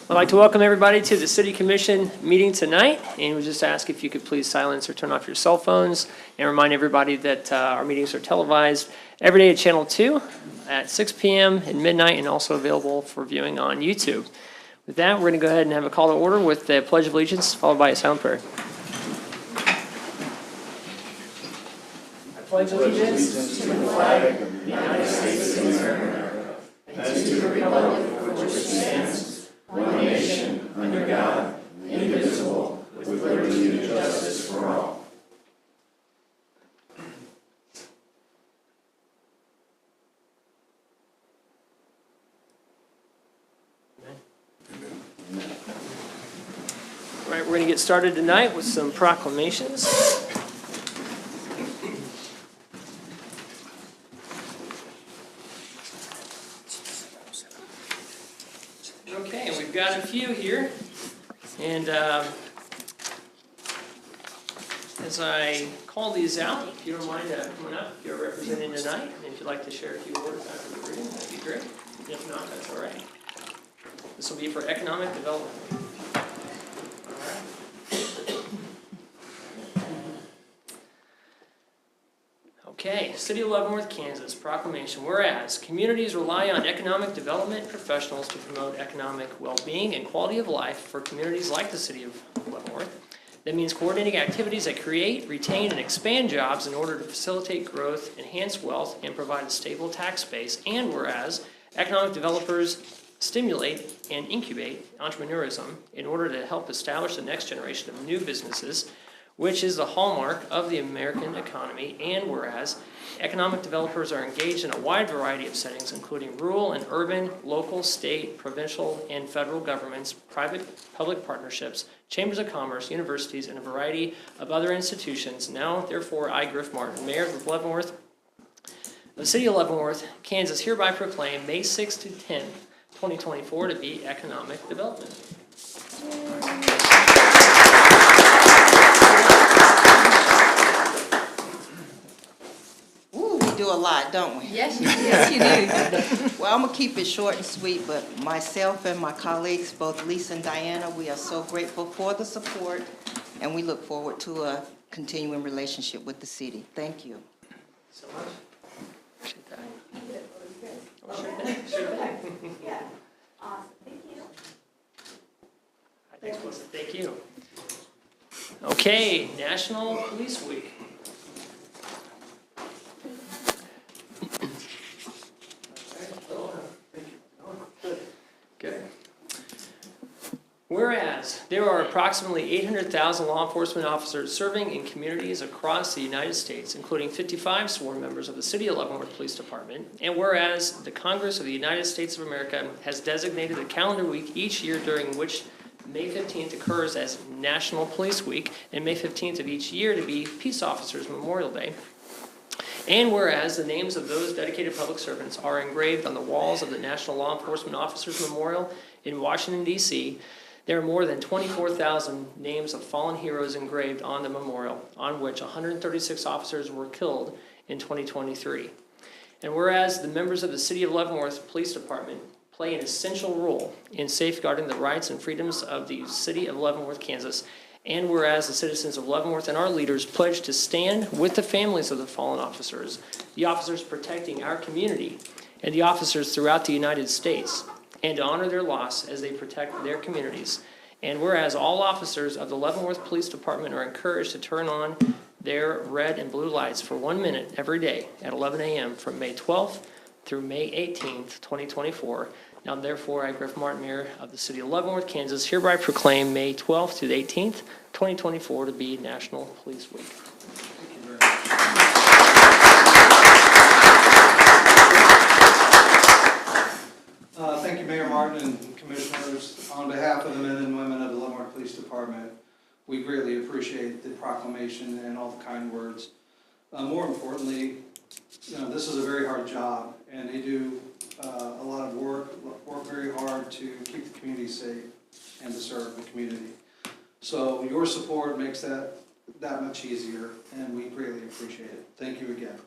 I'd like to welcome everybody to the City Commission meeting tonight, and we just ask if you could please silence or turn off your cell phones, and remind everybody that our meetings are televised every day at Channel 2 at 6 p.m. and midnight, and also available for viewing on YouTube. With that, we're going to go ahead and have a call to order with the Pledge of Allegiance, followed by a silent prayer. I pledge allegiance to the flag of the United States of America, and to the republic for which it stands, one nation, under God, indivisible, with liberty and justice for all. All right, we're going to get started tonight with some proclamations. Okay, and we've got a few here, and as I call these out, if you don't mind coming up, if you're representing tonight, and if you'd like to share a few words after the reading, that'd be great. If not, that's all right. This will be for economic development. All right. Okay, City of Leavenworth, Kansas, proclamation. Whereas communities rely on economic development professionals to promote economic well-being and quality of life for communities like the City of Leavenworth. That means coordinating activities that create, retain, and expand jobs in order to facilitate growth, enhance wealth, and provide a stable tax base. And whereas economic developers stimulate and incubate entrepreneurism in order to help establish the next generation of new businesses, which is the hallmark of the American economy. And whereas economic developers are engaged in a wide variety of settings, including rural and urban, local, state, provincial, and federal governments, private-public partnerships, chambers of commerce, universities, and a variety of other institutions. Now, therefore, I, Griff Martin, Mayor of Leavenworth, the City of Leavenworth, Kansas, hereby proclaim May 6th to 10th, 2024 to be Economic Development. Do a lot, don't we? Yes, you do. Well, I'm going to keep it short and sweet, but myself and my colleagues, both Lisa and Diana, we are so grateful for the support, and we look forward to a continuing relationship with the city. Thank you. So much. Appreciate that. Sure. Yeah. Awesome. Thank you. Thanks, Melissa. Thank you. Okay, National Police Week. Good. Whereas there are approximately 800,000 law enforcement officers serving in communities across the United States, including 55 sworn members of the City of Leavenworth Police Department, and whereas the Congress of the United States of America has designated a calendar week each year during which May 15th occurs as National Police Week, and May 15th of each year to be Peace Officers Memorial Day. And whereas the names of those dedicated public servants are engraved on the walls of the National Law Enforcement Officers Memorial in Washington, D.C., there are more than 24,000 names of fallen heroes engraved on the memorial, on which 136 officers were killed in 2023. And whereas the members of the City of Leavenworth Police Department play an essential role in safeguarding the rights and freedoms of the City of Leavenworth, Kansas, and whereas the citizens of Leavenworth and our leaders pledge to stand with the families of the fallen officers, the officers protecting our community, and the officers throughout the United States, and to honor their loss as they protect their communities. And whereas all officers of the Leavenworth Police Department are encouraged to turn on their red and blue lights for 1 minute every day at 11 a.m. from May 12th through May 18th, 2024. Now, therefore, I, Griff Martin, Mayor of the City of Leavenworth, Kansas, hereby proclaim May 12th to the 18th, 2024 to be National Police Week. Thank you very much. Thank you, Mayor Martin and Commissioners. On behalf of the men and women of the Leavenworth Police Department, we greatly appreciate the proclamation and all the kind words. More importantly, this is a very hard job, and they do a lot of work very hard to keep the community safe and to serve the community. So your support makes that much easier, and we greatly appreciate it. Thank you again.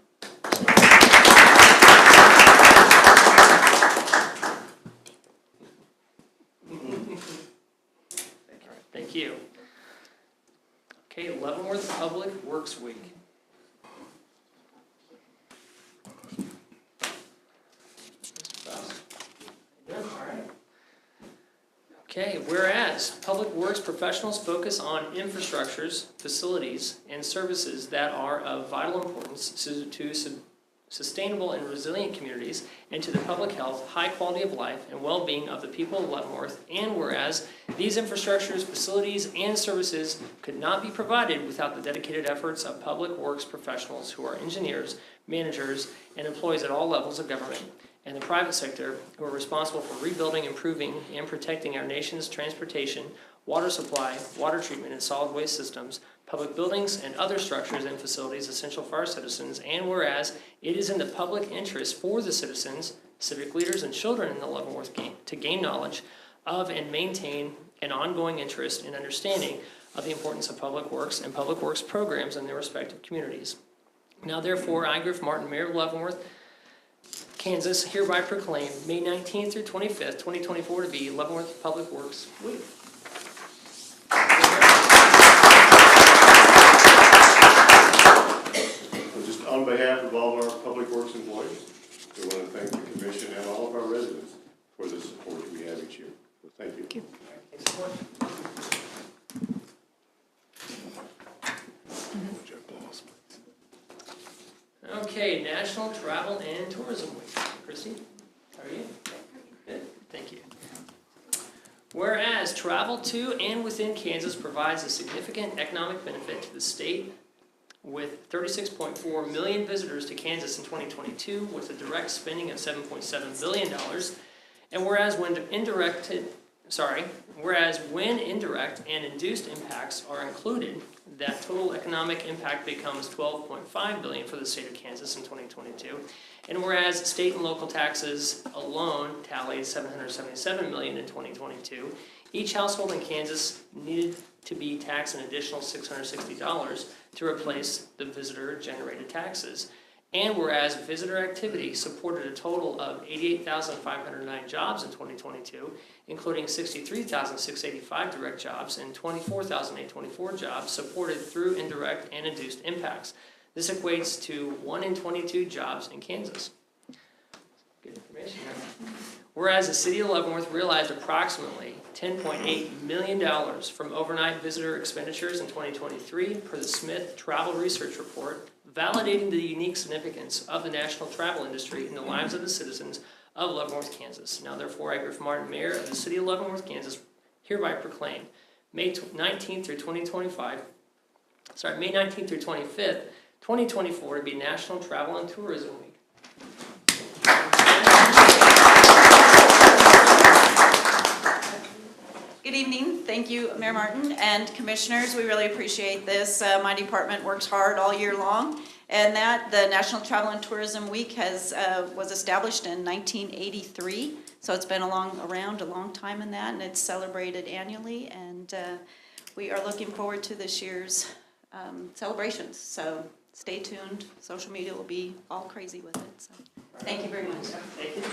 Works Week. All right. Okay, whereas Public Works professionals focus on infrastructures, facilities, and services that are of vital importance to sustainable and resilient communities and to the public health, high quality of life, and well-being of the people of Leavenworth, and whereas these infrastructures, facilities, and services could not be provided without the dedicated efforts of Public Works professionals who are engineers, managers, and employees at all levels of government and the private sector who are responsible for rebuilding, improving, and protecting our nation's transportation, water supply, water treatment, and solid waste systems, public buildings, and other structures and facilities essential for our citizens, and whereas it is in the public interest for the citizens, civic leaders, and children in the Leavenworth to gain knowledge of and maintain an ongoing interest in understanding of the importance of public works and public works programs in their respective communities. Now therefore, I, Griff Martin, Mayor of Leavenworth, Kansas, hereby proclaim May 19th through 25th, 2024 to be Leavenworth Public Works Week. Just on behalf of all of our Public Works employees, we want to thank the commission and all of our residents for the support that we have each year. So thank you. Thank you. Thanks so much. Okay, National Travel and Tourism Week. Chrissy, how are you? Good, thank you. Whereas travel to and within Kansas provides a significant economic benefit to the state with 36.4 million visitors to Kansas in 2022 with a direct spending of $7.7 billion. And whereas when indirect and induced impacts are included, that total economic impact becomes $12.5 billion for the state of Kansas in 2022. And whereas state and local taxes alone tallied $777 million in 2022, each household in Kansas needed to be taxed an additional $660 to replace the visitor-generated taxes. And whereas visitor activity supported a total of 88,509 jobs in 2022, including 63,685 direct jobs and 24,824 jobs supported through indirect and induced impacts. This equates to 1 in 22 jobs in Kansas. Good information there. Whereas the city of Leavenworth realized approximately $10.8 million from overnight visitor expenditures in 2023 per the Smith Travel Research Report, validating the unique significance of the national travel industry in the lives of the citizens of Leavenworth, Kansas. Now therefore, I, Griff Martin, Mayor of the city of Leavenworth, Kansas, hereby proclaim May 19th through 25th, 2024 to be National Travel and Tourism Week. Good evening. Thank you, Mayor Martin and Commissioners. We really appreciate this. My department works hard all year long, and that the National Travel and Tourism Week was established in 1983. So it's been around a long time in that, and it's celebrated annually. And we are looking forward to this year's celebrations. So stay tuned. Social media will be all crazy with it. So thank you very much. Thank you.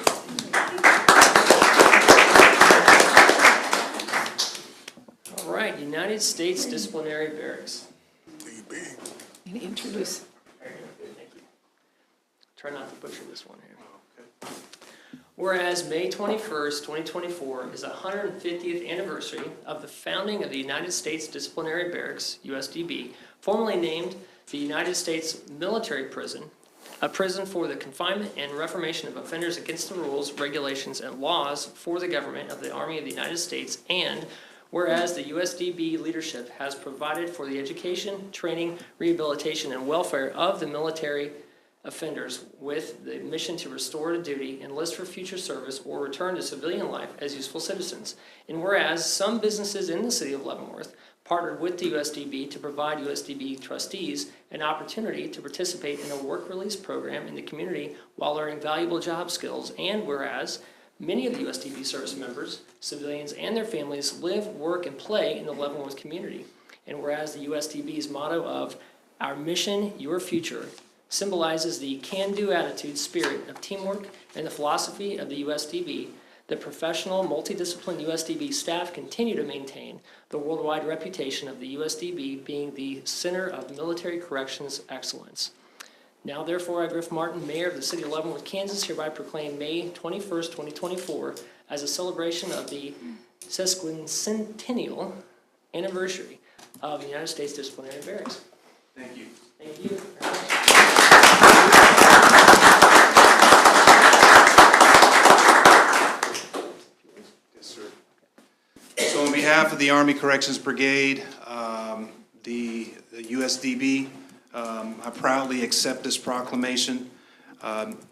All right, United States Disciplinary Barracks. Introduce. Very good, thank you. Try not to butcher this one here. Whereas May 21st, 2024 is the 150th anniversary of the founding of the United States Disciplinary Barracks, USDB, formerly named the United States Military Prison, a prison for the confinement and reformation of offenders against the rules, regulations, and laws for the government of the Army of the United States, and whereas the USDB leadership has provided for the education, training, rehabilitation, and welfare of the military offenders with the mission to restore to duty, enlist for future service, or return to civilian life as useful citizens. And whereas some businesses in the city of Leavenworth partnered with the USDB to provide USDB trustees an opportunity to participate in a work release program in the community while learning valuable job skills. And whereas many of the USDB service members, civilians, and their families live, work, and play in the Leavenworth community. And whereas the USDB's motto of "Our Mission, Your Future" symbolizes the can-do attitude, spirit of teamwork, and the philosophy of the USDB The professional, multidisciplined USDB staff continue to maintain the worldwide reputation of the USDB being the center of military corrections excellence. Now therefore, I, Griff Martin, Mayor of the City of Leavenworth, Kansas, hereby proclaim May 21st, 2024 as a celebration of the sesquicentennial anniversary of the United States Disciplinary Barracks. Thank you. Thank you. Yes, sir. So on behalf of the Army Corrections Brigade, the USDB, I proudly accept this proclamation.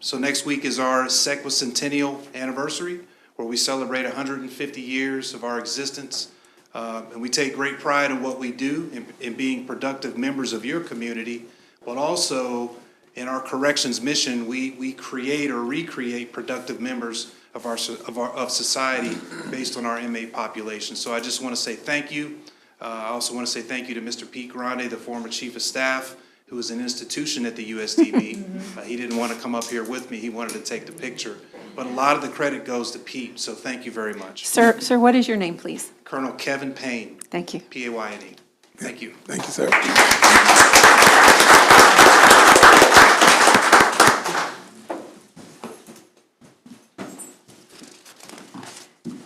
So next week is our sesquicentennial anniversary, where we celebrate 150 years of our existence. And we take great pride in what we do, in being productive members of your community, but also in our corrections mission, we create or recreate productive members of society based on our inmate population. So I just want to say thank you. I also want to say thank you to Mr. Pete Grande, the former Chief of Staff, who was an institution at the USDB. He didn't want to come up here with me. He wanted to take the picture. But a lot of the credit goes to Pete, so thank you very much. Sir, what is your name, please? Colonel Kevin Payne, Thank you. P-A-Y-N-E. Thank you. Thank you, sir.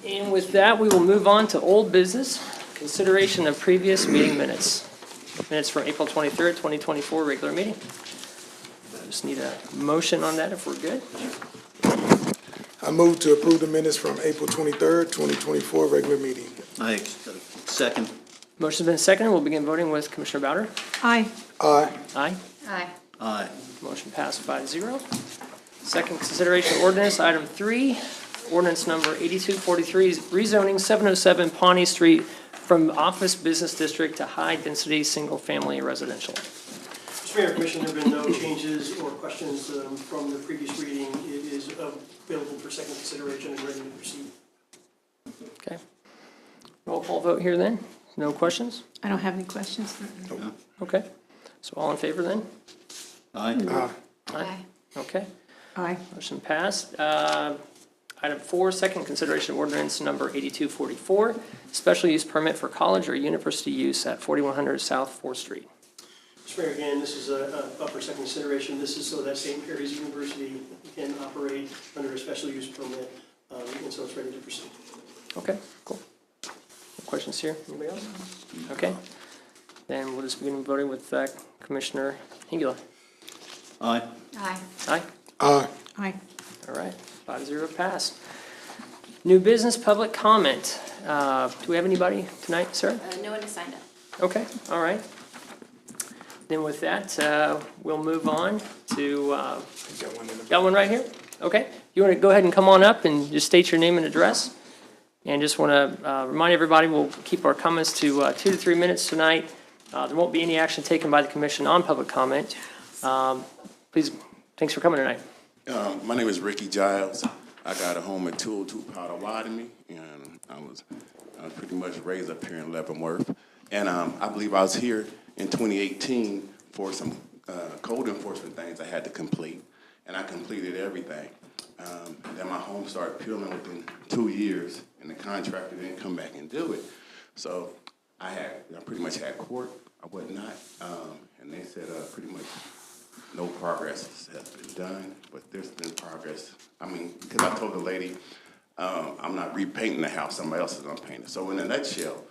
And with that, we will move on to old business, consideration of previous meeting minutes. Minutes from April 23rd, 2024, regular meeting. Just need a motion on that if we're good. I move to approve the minutes from April 23rd, 2024, regular meeting. I second. Motion's been seconded. We'll begin voting with Commissioner Bowder. Aye. Aye. Aye. Aye. Aye. Motion passed 5-0. Second consideration ordinance, item 3, ordinance number 8243, rezoning 707 Pawnee Street from office business district to high-density, single-family residential. Mr. Mayor, Commission, there have been no changes or questions from the previous reading. It is available for second consideration and ready to proceed. Okay. Roll call vote here then. No questions? I don't have any questions. Okay. So all in favor then? Aye. Aye. Okay. Aye. Motion passed. Item 4, second consideration of ordinance number 8244, special use permit for college or university use at 4100 South 4th Street. Mr. Mayor, again, this is up for second consideration. This is so that St. Mary's University can operate under a special use permit, and so it's ready to proceed. Okay, cool. No questions here? Anybody else? Okay. Then we'll just begin voting with Commissioner Hingula. Aye. Aye. Aye. Aye. Aye. All right, 5-0 pass. New business public comment. Do we have anybody tonight, sir? No one has signed up. Okay, all right. Then with that, we'll move on to, got one right here? Okay. You want to go ahead and come on up and just state your name and address? And just want to remind everybody, we'll keep our comments to 2 to 3 minutes tonight. There won't be any action taken by the commission on public comment. Please, thanks for coming tonight. My name is Ricky Giles. I got a home at 202 Potawatomi, and I was pretty much raised up here in Leavenworth. And I believe I was here in 2018 for some code enforcement things I had to complete, and I completed everything. Then my home started peeling within 2 years, and the contractor didn't come back and do it. So I pretty much had court or whatnot, and they said pretty much no progress has been done, but there's been progress. I mean, because I told the lady, I'm not repainting the house, somebody else is gonna paint it. So in a nutshell,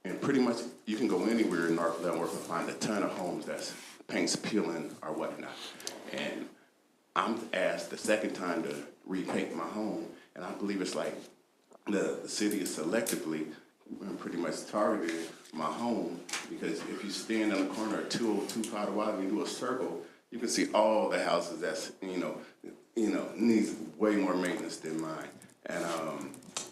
and pretty much you can go anywhere in North Leavenworth and find a ton of homes that's paint's peeling or whatnot. And I'm asked the second time to repaint my home, and I believe it's like the city is selectively pretty much targeted my home, because if you stand in the corner of 202 Potawatomi and do a circle, you can see all the houses that's, needs way more maintenance than mine.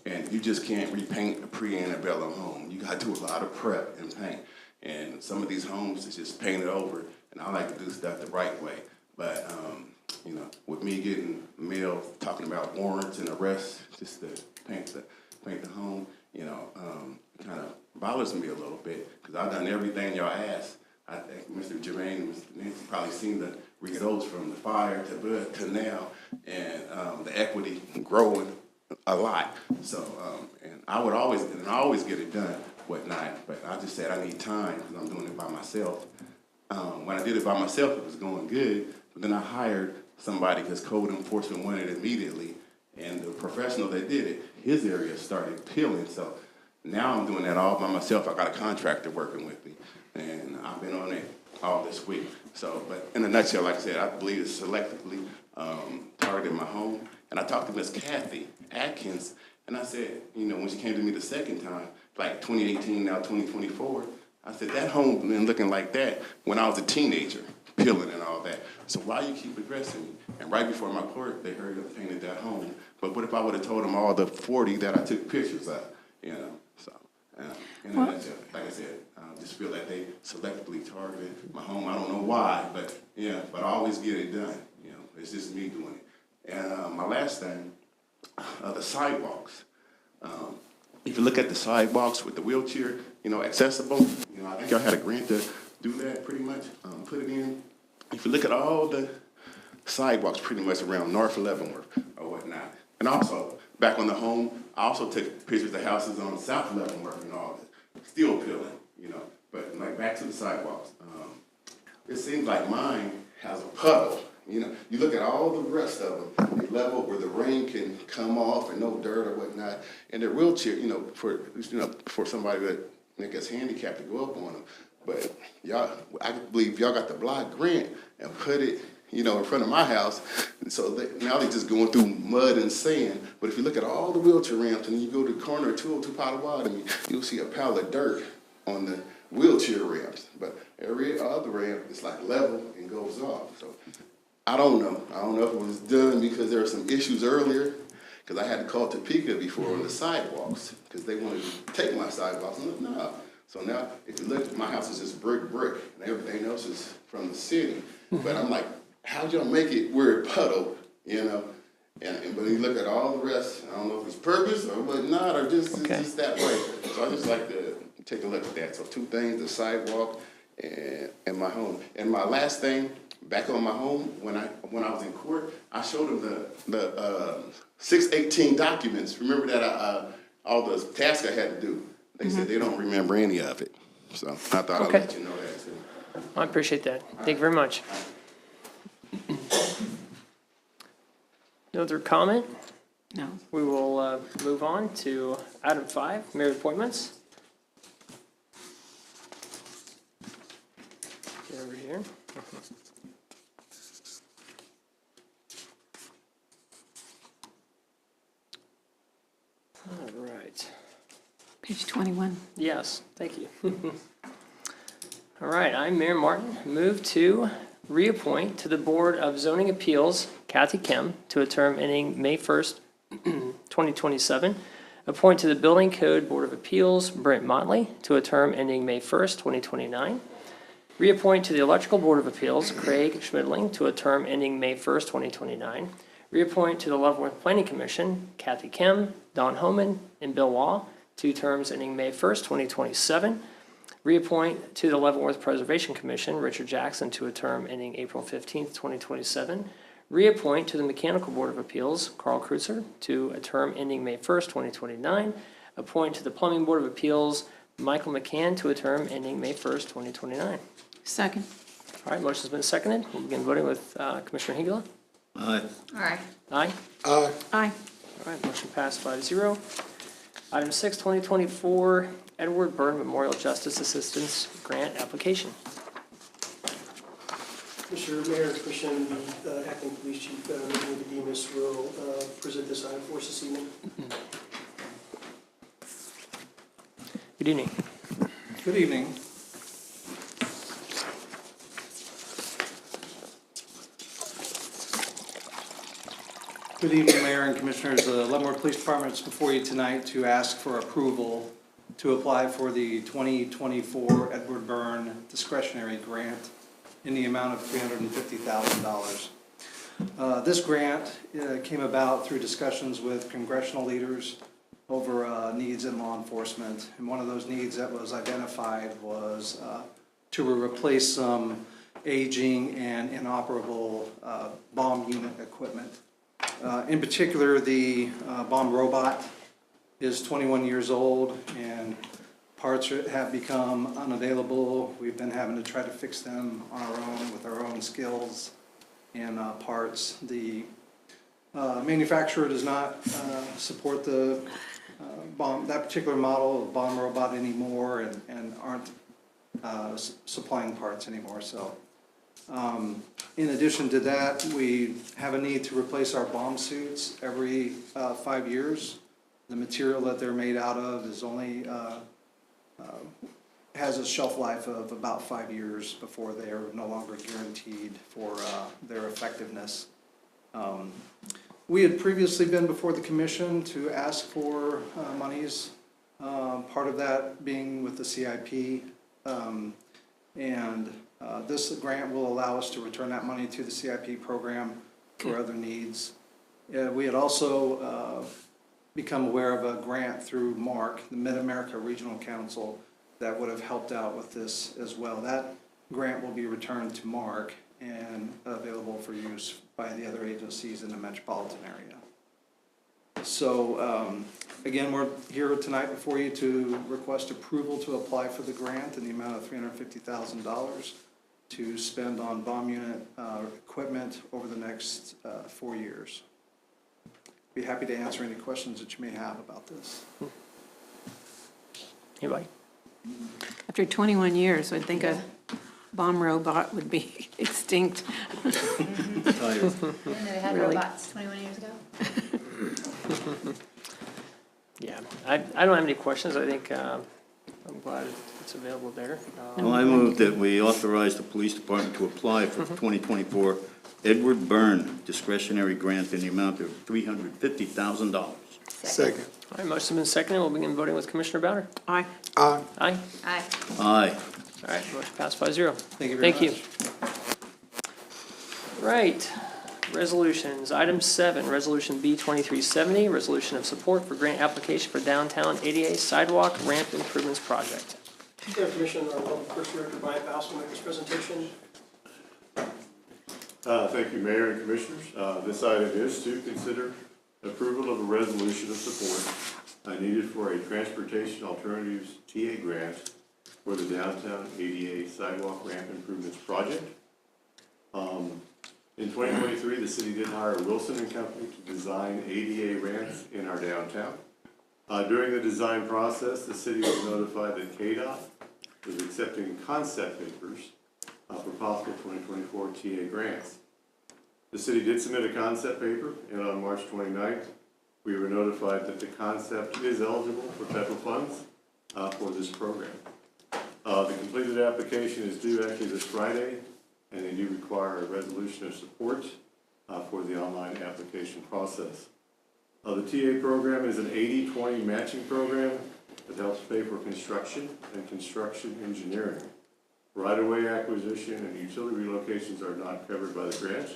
And you just can't repaint a pre-antebellum home. You gotta do a lot of prep and paint. And some of these homes is just painted over, and I like to do stuff the right way. But, with me getting mail talking about warrants and arrests just to paint the home, it kind of bothers me a little bit, because I've done everything y'all asked. I think Mr. Jermaine and Mr. Nancy probably seen the read those from the fire to now, and the equity growing a lot. So, and I always get it done, whatnot, but I just said I need time because I'm doing it by myself. When I did it by myself, it was going good, but then I hired somebody because code enforcement wanted it immediately, and the professional that did it, his area started peeling, so now I'm doing that all by myself. I got a contractor working with me, and I've been on it all this week. So, but in a nutshell, like I said, I believe it's selectively targeted my home. And I talked to Miss Kathy Atkins, and I said, you know, when she came to me the second time, like 2018, now 2024, I said, that home been looking like that when I was a teenager, peeling and all that. So why you keep aggressing me? And right before my court, they hurried up and painted that home. But what if I would have told them all the 40 that I took pictures of, you know? So, in a nutshell, like I said, I just feel that they selectively targeted my home. I don't know why, but yeah, but I always get it done. You know, it's just me doing it. And my last thing, the sidewalks. If you look at the sidewalks with the wheelchair, you know, accessible, you know, I think y'all had a grant to do that pretty much, put it in. If you look at all the sidewalks pretty much around North Leavenworth or whatnot, and also back on the home, I also took pictures of houses on South Leavenworth and all that, still peeling, you know, but like back to the sidewalks. It seems like mine has a puddle. You know, you look at all the rest of them, they level where the rain can come off and no dirt or whatnot. And the wheelchair, you know, for somebody that make us handicapped to go up on them. But y'all, I believe y'all got the block grant and put it, you know, in front of my house. And so now they're just going through mud and sand. But if you look at all the wheelchair ramps and then you go to the corner of 202 Potawatomi, you'll see a pile of dirt on the wheelchair ramps. But every other ramp is like level and goes off. So I don't know. I don't know if it was done because there were some issues earlier, because I had to call Topeka before on the sidewalks, because they wanted to take my sidewalks. I'm like, no. So now, if you look, my house is just brick, and everything else is from the city. But I'm like, how'd y'all make it where it puddled, you know? And but you look at all the rest, I don't know if it's purpose or whatnot, or just it's just that way. So I just like to take a look at that. So two things, the sidewalk and my home. And my last thing, back on my home, when I was in court, I showed them the 618 documents. Remember that all the tasks I had to do. They said they don't remember any of it. So I thought I'd let you know that too. I appreciate that. Thank you very much. No other comment? No. We will move on to item 5, mayor appointments. Get over here. All right. Page 21. Yes, thank you. All right, I'm Mayor Martin. Move to reappoint to the Board of Zoning Appeals Kathy Kim to a term ending May 1st, 2027. Appoint to the Building Code Board of Appeals Brent Motley to a term ending May 1st, 2029. Reappoint to the Electrical Board of Appeals Craig Schmidling to a term ending May 1st, 2029. Reappoint to the Leavenworth Planning Commission Kathy Kim, Don Homan, and Bill Wall, 2 terms ending May 1st, 2027. Reappoint to the Leavenworth Preservation Commission Richard Jackson to a term ending April 15th, 2027. Reappoint to the Mechanical Board of Appeals Carl Kreutzer to a term ending May 1st, 2029. Appoint to the Plumbing Board of Appeals Michael McCann to a term ending May 1st, 2029. Second. All right, motion's been seconded. We'll begin voting with Commissioner Hengela. Aye. Aye. Aye. Aye. Aye. All right, motion passed 5-0. Item 6, 2024 Edward Byrne Memorial Justice Assistance Grant Application. Mr. Mayor, Commission, the acting police chief, Nicodemus, will present this item for us this evening. Good evening. Good evening. Good evening, Mayor and Commissioners. The Leavenworth Police Department is before you tonight to ask for approval to apply for the 2024 Edward Byrne discretionary grant in the amount of $350,000. This grant came about through discussions with congressional leaders over needs in law enforcement. And one of those needs that was identified was to replace some aging and inoperable bomb unit equipment. In particular, the bomb robot is 21 years old and parts have become unavailable. We've been having to try to fix them on our own with our own skills and parts. The manufacturer does not support the that particular model of bomb robot anymore and aren't supplying parts anymore. So in addition to that, we have a need to replace our bomb suits every 5 years. The material that they're made out of is only has a shelf life of about 5 years before they are no longer guaranteed for their effectiveness. We had previously been before the commission to ask for monies, part of that being with the CIP. This grant will allow us to return that money to the CIP program for other needs. We had also become aware of a grant through MARC, the Mid-America Regional Council, that would have helped out with this as well. That grant will be returned to MARC and available for use by the other agencies in the metropolitan area. So again, we're here tonight before you to request approval to apply for the grant in the amount of $350,000 to spend on bomb unit equipment over the next 4 years. Be happy to answer any questions that you may have about this. Anybody? After 21 years, I'd think a bomb robot would be extinct. Tired. They had Really? robots 21 years ago. Yeah, I don't have any questions. I think I'm glad it's available there. Well, I move that we authorize the police department to apply for the 2024 Edward Byrne discretionary grant in the amount of $350,000. Second. All right, motion been seconded. We'll begin voting with Commissioner Bowder. Aye. Aye. Aye. Aye. Aye. All right, motion passed 5-0. Thank you very much. Right, resolutions. Item 7, Resolution B2370, resolution of support for grant application for downtown ADA sidewalk ramp improvements project. Commission, our Public Works Director, Brian Faust, will make this presentation. Thank you, Mayor and Commissioners. This item is to consider approval of a resolution of support needed for a Transportation Alternatives TA grant for the downtown ADA sidewalk ramp improvements project. In 2023, the city did hire Wilson and Company to design ADA ramps in our downtown. During the design process, the city was notified that KDOT was accepting concept papers for possible 2024 TA grants. The city did submit a concept paper, and on March 29th, we were notified that the concept is eligible for federal funds for this program. The completed application is due actually this Friday, and they do require a resolution of support for the online application process. The TA program is an 80-20 matching program that helps pay for construction and construction engineering. Right-of-way acquisition and utility relocations are not covered by the grant.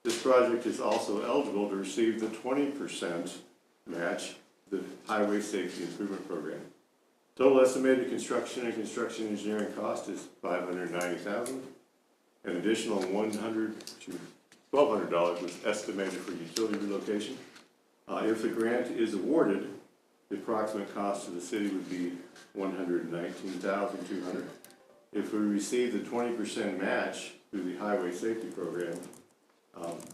This project is also eligible to receive the 20% match, the Highway Safety Improvement Program. Total estimated construction and construction engineering cost is $590,000. An additional $100 to $1,200 was estimated for utility relocation. If the grant is awarded, the approximate cost to the city would be $119,200. If we receive the 20% match through the Highway Safety Program,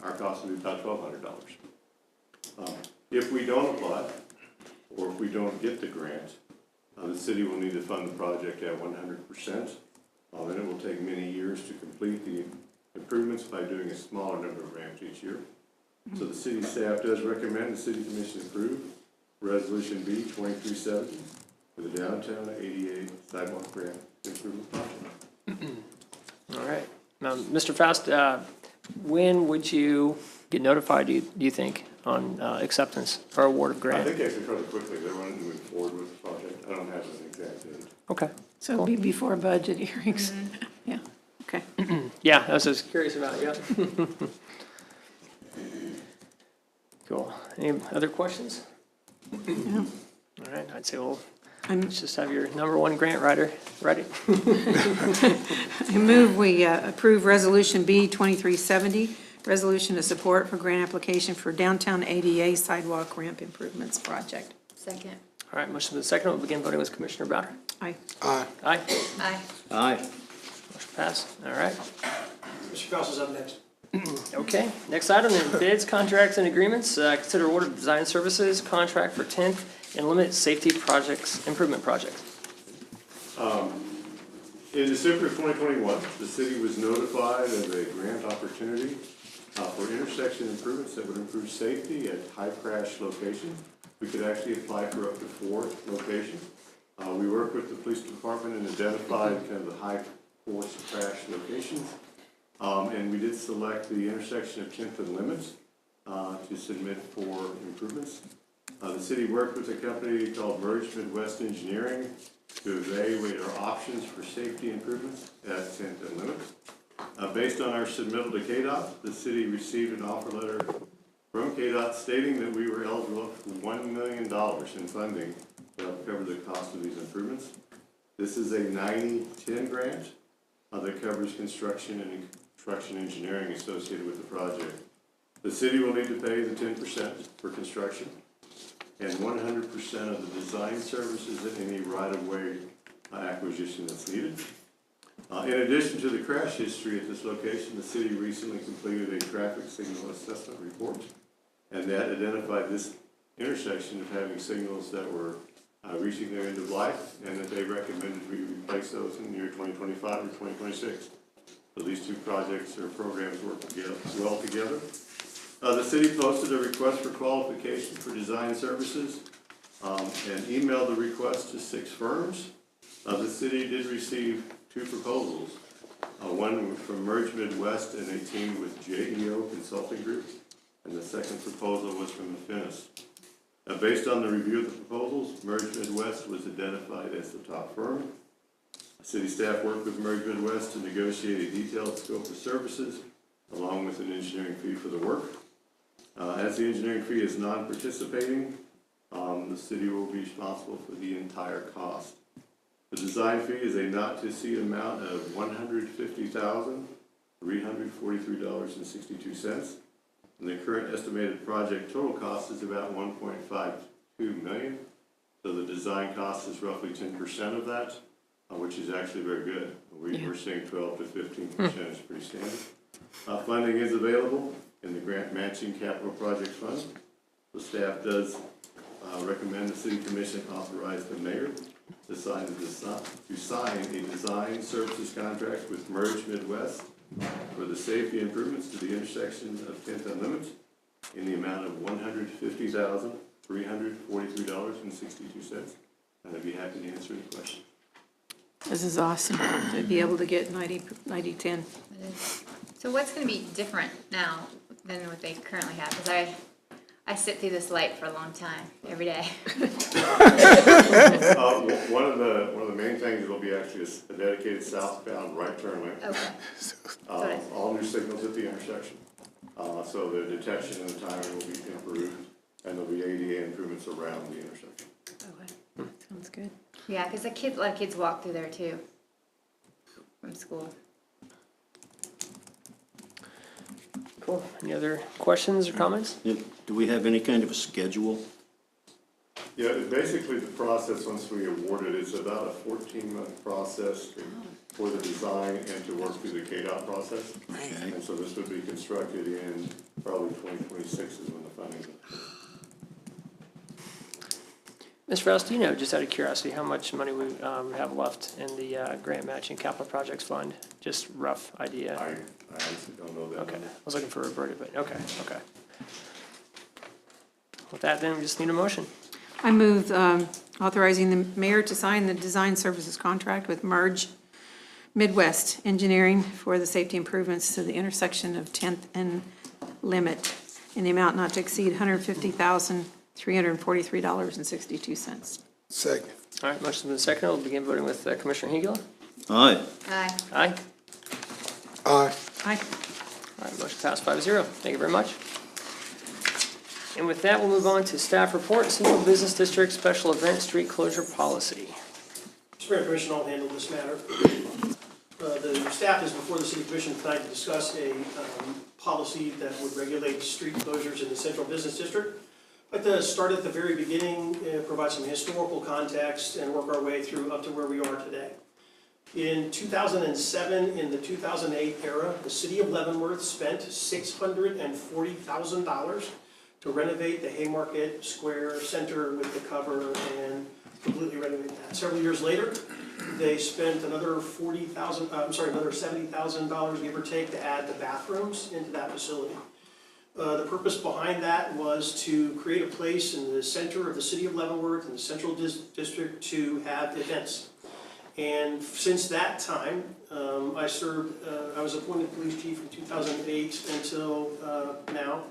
our cost would be about $1,200. If we don't apply, or if we don't get the grant, the city will need to fund the project at 100%. And it will take many years to complete the improvements by doing a smaller number of ramps each year. So the city staff does recommend the city commission approve Resolution B2370 for the downtown ADA sidewalk ramp improvement project. All right. Now, Mr. Faust, when would you get notified, do you think, on acceptance or award of I grant? think actually fairly quickly, they wanted to move forward with the project. I don't have an exact date. Okay. So it'll be before budget hearings. Yeah, okay. Yeah, I was just curious about it, yeah. Cool. Any other questions? Yeah. All right, I'd say we'll Let's just have your number one grant writer ready. I move we approve Resolution B 2370, resolution of support for grant application for downtown ADA sidewalk ramp improvements project. Second. All right, motion been seconded. We'll begin voting with Commissioner Browder. Aye. Aye. Aye. Aye. Aye. Motion passed. All right. Mr. Kraus is up next. Okay, next item, then bids, contracts, and agreements. Consider award of design services contract for 10th and limit safety projects, improvement projects. In December of 2021, the city was notified of a grant opportunity for intersection improvements that would improve safety at high crash locations. We could actually apply for up to 4 locations. We worked with the police department and identified kind of the high force crash locations. And we did select the intersection of 10th and Limits to submit for improvements. The city worked with a company called Merge Midwest Engineering to evaluate our options for safety improvements at 10th and Limits. Based on our submittal to KDOT, the city received an offer letter from KDOT stating that we were eligible for $1 million in funding to help cover the cost of these improvements. This is a 90-10 grant that covers construction and construction engineering associated with the project. The city will need to pay the 10% for construction and 100% of the design services and any right-of-way acquisition that's needed. In addition to the crash history at this location, the city recently completed a traffic signal assessment report, and that identified this intersection of having signals that were reaching their end of life, and that they recommended we replace those in the year 2025 or 2026. So these two projects or programs work together, well together. The city posted a request for qualification for design services and emailed the request to 6 firms. The city did receive 2 proposals, one from Merge Midwest and a team with JEO Consulting Group, and the second proposal was from Affinis. Based on the review of the proposals, Merge Midwest was identified as the top firm. City staff worked with Merge Midwest to negotiate a detailed scope of services along with an engineering fee for the work. As the engineering fee is non-participating, the city will be responsible for the entire cost. The design fee is a not-to-exceed amount of $150,343.62. And the current estimated project total cost is about $1.52 million. So the design cost is roughly 10% of that, which is actually very good. We're seeing 12 to 15% is pretty standard. Funding is available in the grant matching capital project fund. The staff does recommend the city commission authorize the mayor to sign a design services contract with Merge Midwest for the safety improvements to the intersection of 10th and Limits in the amount of $150,343.62. And I'd be happy to answer any questions. This is awesome, to be able to get 90-10. So what's going to be different now than what they currently have? Because I sit through this light for a long time, every day. One of the main things will be actually a dedicated southbound right turn lane. Okay. All new signals at the intersection. So the detection and the timing will be improved, and there'll be ADA improvements around the intersection. Okay. Sounds good. Yeah, because a lot of kids walk through there too, from school. Cool. Any other questions or comments? Do we have any kind of a schedule? Yeah, basically the process, once we award it, is about a 14-month process for the design and to work through the KDOT process. Okay. And so this would be constructed in probably 2026 is when the funding is. Ms. Rouse, do you know, just out of curiosity, how much money we have left in the grant matching capital projects fund? Just rough idea. I honestly don't know that. Okay, I was looking for Roberta, but okay. With that, then we just need a motion. I move authorizing the mayor to sign the design services contract with Merge Midwest Engineering for the safety improvements to the intersection of 10th and Limit in the amount not to exceed $150,343.62. Second. All right, motion's been seconded. We'll begin voting with Commissioner Hengela. Aye. Aye. Aye. Aye. Aye. All right, motion passed 5-0. Thank you very much. And with that, we'll move on to staff report, Central Business District Special Event Street Closure Policy. Mr. Mayor, Commission, I'll handle this matter. The staff is before the City Commission tonight to discuss a policy that would regulate street closures in the Central Business District. I'd like to start at the very beginning, provide some historical context, and work our way through up to where we are today. In 2007, in the 2008 era, the City of Leavenworth spent $640,000 to renovate the Haymarket Square Center with the cover and completely renovate that. Several years later, they spent another $70,000, give or take, to add the bathrooms into that facility. The purpose behind that was to create a place in the center of the City of Leavenworth and the Central District to have events. And since that time, I was appointed police chief from 2008 until now.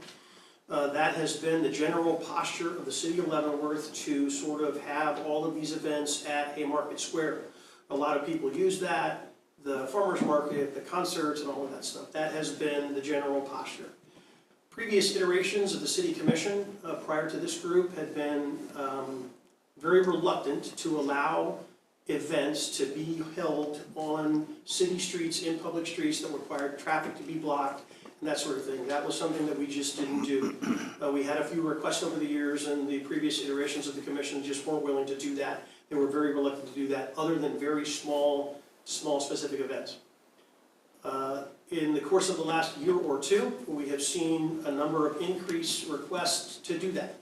That has been the general posture of the City of Leavenworth to sort of have all of these events at Haymarket Square. A lot of people use that, the farmers market, the concerts, and all of that stuff. That has been the general posture. Previous iterations of the City Commission prior to this group had been very reluctant to allow events to be held on city streets, in public streets that required traffic to be blocked and that sort of thing. That was something that we just didn't do. We had a few requests over the years, and the previous iterations of the commission just weren't willing to do that. They were very reluctant to do that, other than very small specific events. In the course of the last year or two, we have seen a number of increased requests to do that.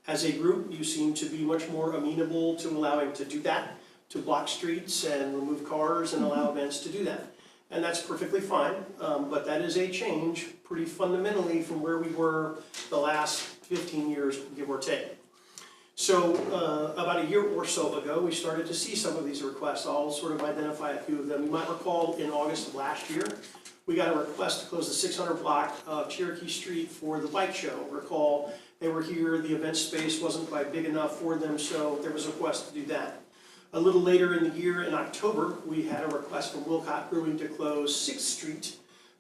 As a group, you seem to be much more amenable to allowing to do that, to block streets and remove cars and allow events to do that. And that's perfectly fine, but that is a change pretty fundamentally from where we were the last 15 years, give or take. So about a year or so ago, we started to see some of these requests. I'll sort of identify a few of them. You might recall in August of last year, we got a request to close the 600 block of Cherokee Street for the bike show. Recall, they were here, the event space wasn't quite big enough for them, so there was a request to do that. A little later in the year, in October, we had a request from Wilcott Brewing to close 6th Street,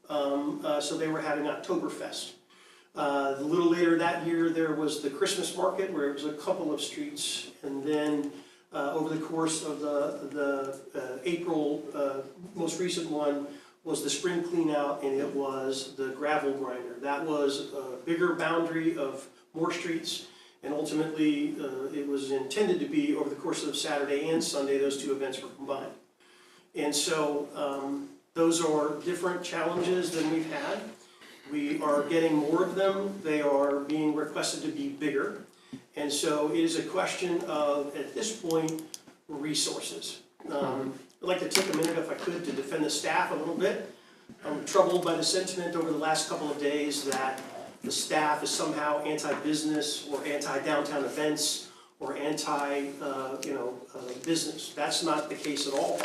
so they were having Oktoberfest. A little later that year, there was the Christmas market, where it was a couple of streets, and then over the course of the April most recent one was the spring clean out, and it was the gravel grinder. That was a bigger boundary of more streets. And ultimately, it was intended to be over the course of Saturday and Sunday, those two events were combined. And so those are different challenges than we've had. We are getting more of them. They are being requested to be bigger. And so it is a question of, at this point, resources. I'd like to take a minute, if I could, to defend the staff a little bit. I'm troubled by the sentiment over the last couple of days that the staff is somehow anti-business or anti-downtown events or anti-business. That's not the case at all.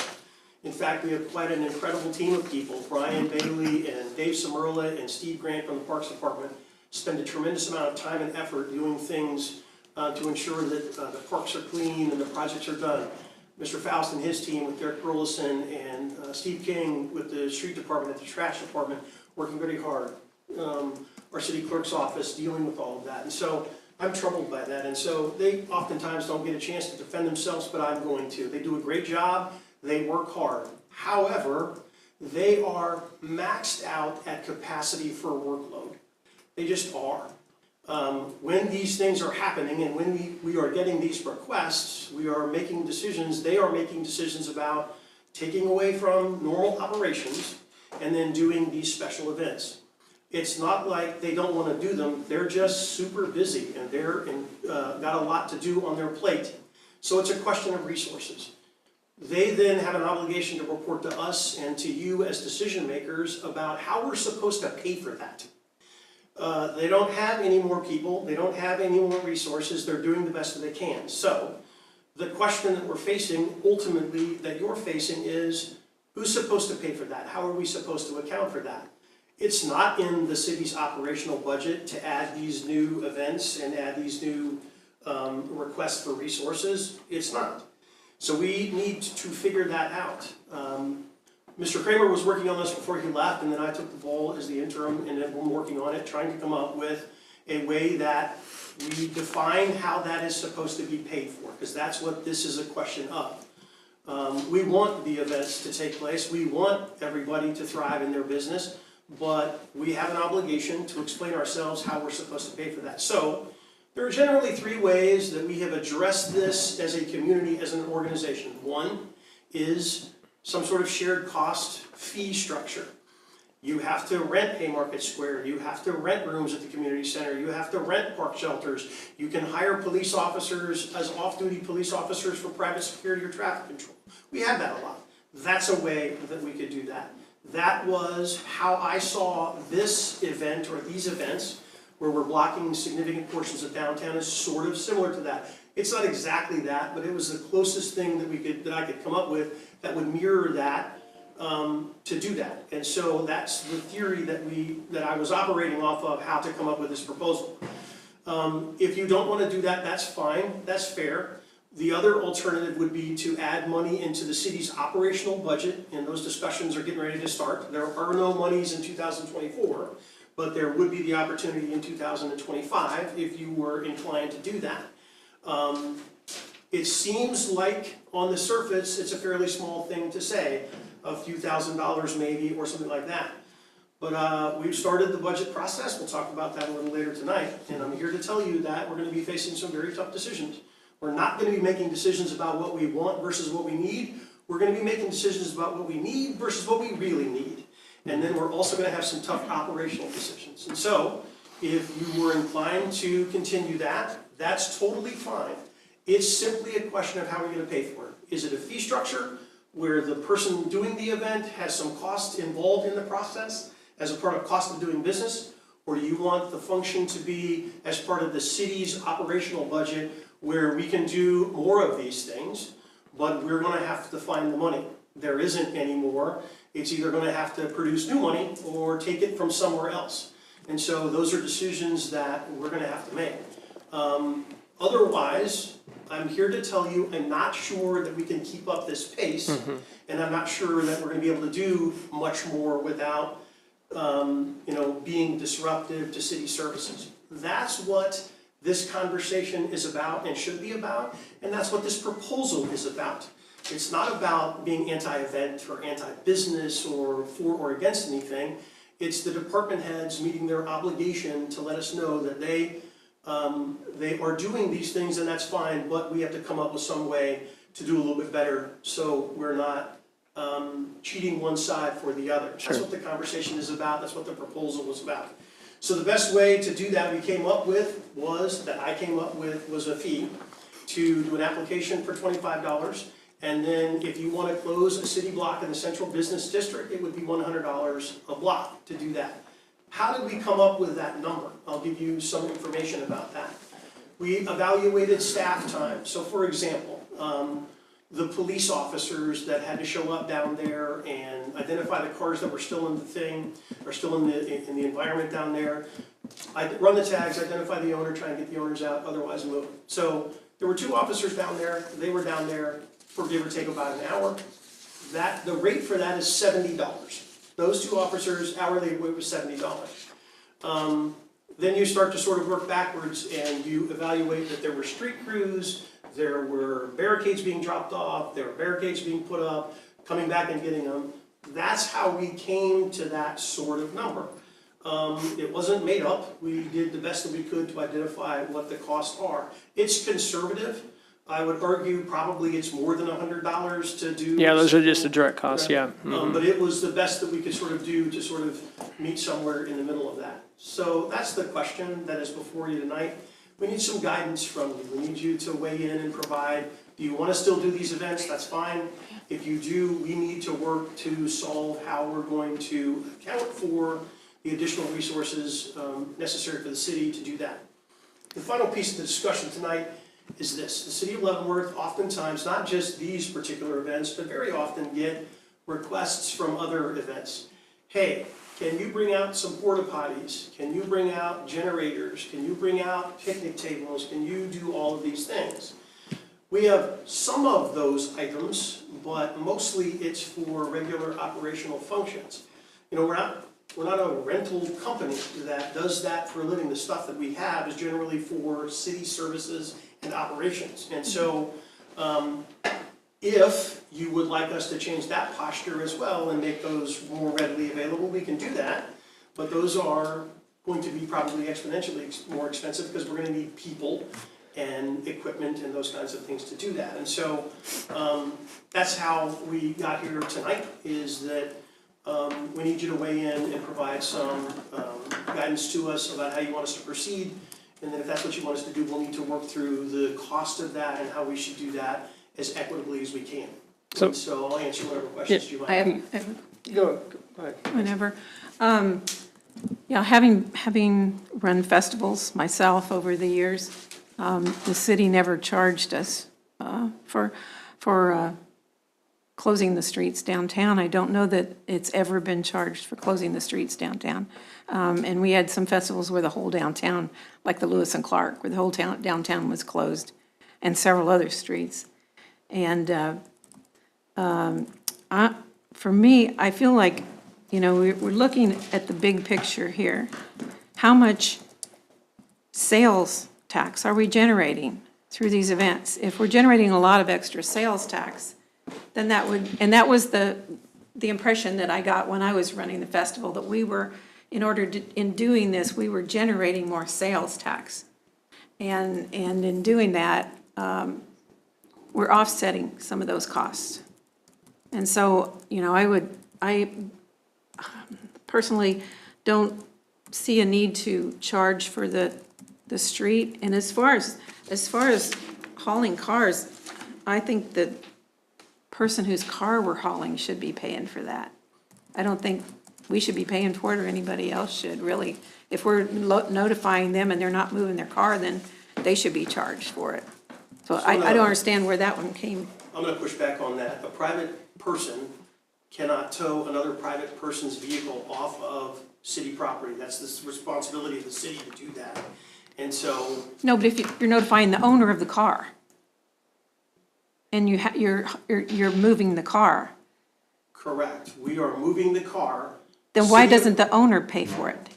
In fact, we have quite an incredible team of people. Brian Bailey and Dave Samerla and Steve Grant from the Parks Department spend a tremendous amount of time and effort doing things to ensure that the parks are clean and the projects are done. Mr. Faust and his team with Derek Burleson and Steve King with the street department and the trash department working very hard. Our city clerk's office dealing with all of that. And so I'm troubled by that. And so they oftentimes don't get a chance to defend themselves, but I'm going to. They do a great job. They work hard. However, they are maxed out at capacity for workload. They just are. When these things are happening and when we are getting these requests, we are making decisions. They are making decisions about taking away from normal operations and then doing these special events. It's not like they don't want to do them. They're just super busy and they're got a lot to do on their plate. So it's a question of resources. They then have an obligation to report to us and to you as decision makers about how we're supposed to pay for that. They don't have any more people. They don't have any more resources. They're doing the best that they can. So the question that we're facing, ultimately, that you're facing is, who's supposed to pay for that? How are we supposed to account for that? It's not in the city's operational budget to add these new events and add these new requests for resources. It's not. So we need to figure that out. Mr. Kramer was working on this before he left, and then I took the ball as the interim, and then we're working on it, trying to come up with a way that We define how that is supposed to be paid for, because that's what this is a question of. We want the events to take place, we want everybody to thrive in their business, but we have an obligation to explain ourselves how we're supposed to pay for that. So, there are generally three ways that we have addressed this as a community, as an organization. One is some sort of shared cost fee structure. You have to rent Haymarket Square, you have to rent rooms at the community center, you have to rent park shelters, you can hire police officers as off-duty police officers for private security or traffic control. We have that a lot. That's a way that we could do that. That was how I saw this event, or these events, where we're blocking significant portions of downtown, is sort of similar to that. It's not exactly that, but it was the closest thing that I could come up with that would mirror that, to do that. And so that's the theory that I was operating off of, how to come up with this proposal. If you don't want to do that, that's fine, that's fair. The other alternative would be to add money into the city's operational budget, and those discussions are getting ready to start. There are no monies in 2024, but there would be the opportunity in 2025 if you were inclined to do that. It seems like on the surface it's a fairly small thing to say, a few $1,000s maybe, or something like that. But we've started the budget process, we'll talk about that a little later tonight, and I'm here to tell you that we're going to be facing some very tough decisions. We're not going to be making decisions about what we want versus what we need. We're going to be making decisions about what we need versus what we really need. And then we're also going to have some tough operational decisions. And so, if you were inclined to continue that, that's totally fine. It's simply a question of how we're going to pay for it. Is it a fee structure where the person doing the event has some cost involved in the process as a part of cost of doing business? Or do you want the function to be as part of the city's operational budget, where we can do more of these things, but we're going to have to find the money? There isn't any more. It's either going to have to produce new money or take it from somewhere else. And so those are decisions that we're going to have to make. Otherwise, I'm here to tell you I'm not sure that we can keep up this pace, and I'm not sure that we're going to be able to do much more without being disruptive to city services. That's what this conversation is about and should be about, and that's what this proposal is about. It's not about being anti-event or anti-business or for or against anything. It's the department heads meeting their obligation to let us know that they are doing these things, and that's fine, but we have to come up with some way to do a little bit better so we're not cheating one side for the other. That's what the conversation is about. That's what the proposal was about. So the best way to do that I came up with was a fee to do an application for $25. And then if you want to close a city block in the central business district, it would be $100 a block to do that. How did we come up with that number? I'll give you some information about that. We evaluated staff time. So for example, the police officers that had to show up down there and identify the cars that were still in the thing, or still in the environment down there. I run the tags, identify the owner, try and get the owners out, otherwise move. So there were 2 officers down there. They were down there for give or take about an hour. The rate for that is $70. Those 2 officers, hourly rate was $70. Then you start to sort of work backwards and you evaluate that there were street crews, there were barricades being dropped off, there were barricades being put up, coming back and getting them. That's how we came to that sort of number. It wasn't made up. We did the best that we could to identify what the costs are. It's conservative. I would argue probably it's more than $100 to do. Yeah, those are just the direct costs, yeah. But it was the best that we could sort of do to sort of meet somewhere in the middle of that. So that's the question that is before you tonight. We need some guidance from you. We need you to weigh in and provide. Do you want to still do these events? That's fine. If you do, we need to work to solve how we're going to account for the additional resources necessary for the city to do that. The final piece of the discussion tonight is this. The city of Leavenworth oftentimes, not just these particular events, but very often get requests from other events. Hey, can you bring out some porta potties? Can you bring out generators? Can you bring out picnic tables? Can you do all of these things? We have some of those items, but mostly it's for regular operational functions. You know, we're not a rental company that does that for a living. The stuff that we have is generally for city services and operations. And so, if you would like us to change that posture as well and make those more readily available, we can do that. But those are going to be probably exponentially more expensive because we're gonna need people and equipment and those kinds of things to do that. And so, that's how we got here tonight, is that we need you to weigh in and provide some guidance to us about how you want us to proceed. And then if that's what you want us to do, we'll need to work through the cost of that and how we should do that as equitably as we can. So I'll answer whatever questions you might I have. have, Go ahead. whenever. Yeah, having run festivals myself over the years, the city never charged us for closing the streets downtown. I don't know that it's ever been charged for closing the streets downtown. And we had some festivals where the whole downtown, like the Lewis and Clark, where the whole downtown was closed, and several other streets. And for me, I feel like, you know, we're looking at the big picture here. How much sales tax are we generating through these events? If we're generating a lot of extra sales tax, then that would, and that was the impression that I got when I was running the festival, that we were, in doing this, we were generating more sales tax. And in doing that, we're offsetting some of those costs. And so, you know, I personally don't see a need to charge for the street. And as far as hauling cars, I think the person whose car we're hauling should be paying for that. I don't think we should be paying for it, or anybody else should, really. If we're notifying them and they're not moving their car, then they should be charged for it. So I don't understand where that one came. I'm gonna push back on that. A private person cannot tow another private person's vehicle off of city property. That's the responsibility of the city to do that. And so. No, but if you're notifying the owner of the car, and you're moving the car, Correct. We are moving the car. then why doesn't the owner pay for it?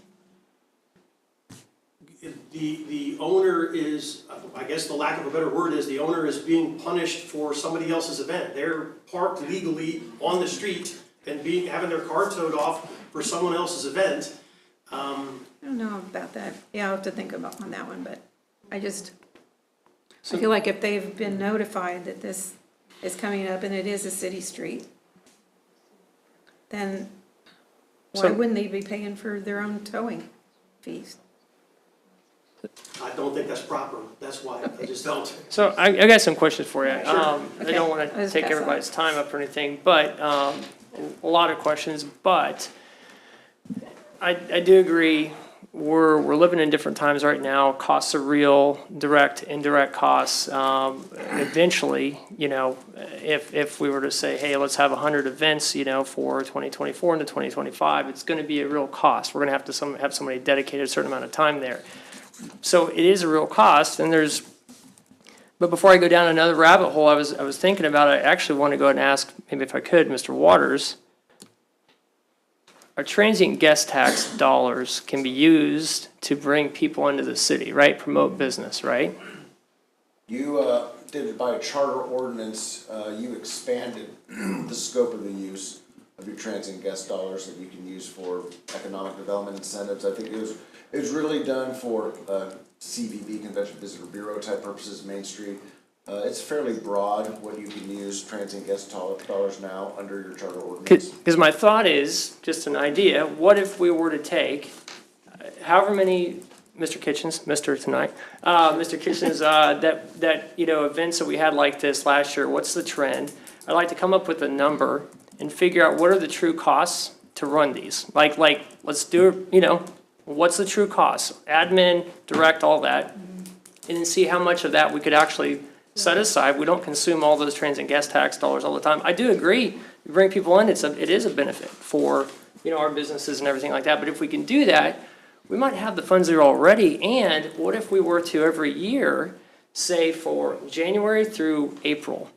The owner is, I guess the lack of a better word is, the owner is being punished for somebody else's event. They're parked legally on the street and having their car towed off for someone else's event. I don't know about that. Yeah, I'll have to think about on that one, but I feel like if they've been notified that this is coming up and it is a city street, then why wouldn't they be paying for their own towing fees? I don't think that's proper. That's why. I just don't. So I got some questions for you. I Okay. don't want I'll to just take pass on. everybody's time up or anything, but a lot of questions. But I do agree, we're living in different times right now. Costs are real, direct, indirect costs. Eventually, you know, if we were to say, hey, let's have 100 events, you know, for 2024 into 2025, it's going to be a real cost. We're going to have to have somebody dedicated a certain amount of time there. So it is a real cost, and but before I go down another rabbit hole, I was thinking about it. I actually want to go ahead and ask, maybe if I could, Mr. Waters, our transient guest tax dollars can be used to bring people into the city, right? Promote business, right? You did by a charter ordinance, you expanded the scope of the use of your transient guest dollars that you can use for economic development incentives. I think it was really done for CVB, Convention Visitor Bureau type purposes, Main Street. It's fairly broad what you can use transient guest dollars now under your charter ordinance. Because my thought is, just an idea, what if we were to take however many, Mr. Kitchens, Mr. tonight, Mr. Kitchens, that you know, events that we had like this last year, what's the trend? I'd like to come up with a number and figure out what are the true costs to run these. Like let's do it, you know, what's the true cost? Admin, direct, all that, and then see how much of that we could actually set aside. We don't consume all those transient guest tax dollars all the time. I do agree, you bring people in, it is a benefit for, you know, our businesses and everything like that. But if we can do that, we might have the funds there already. And what if we were to every year, say for January through April,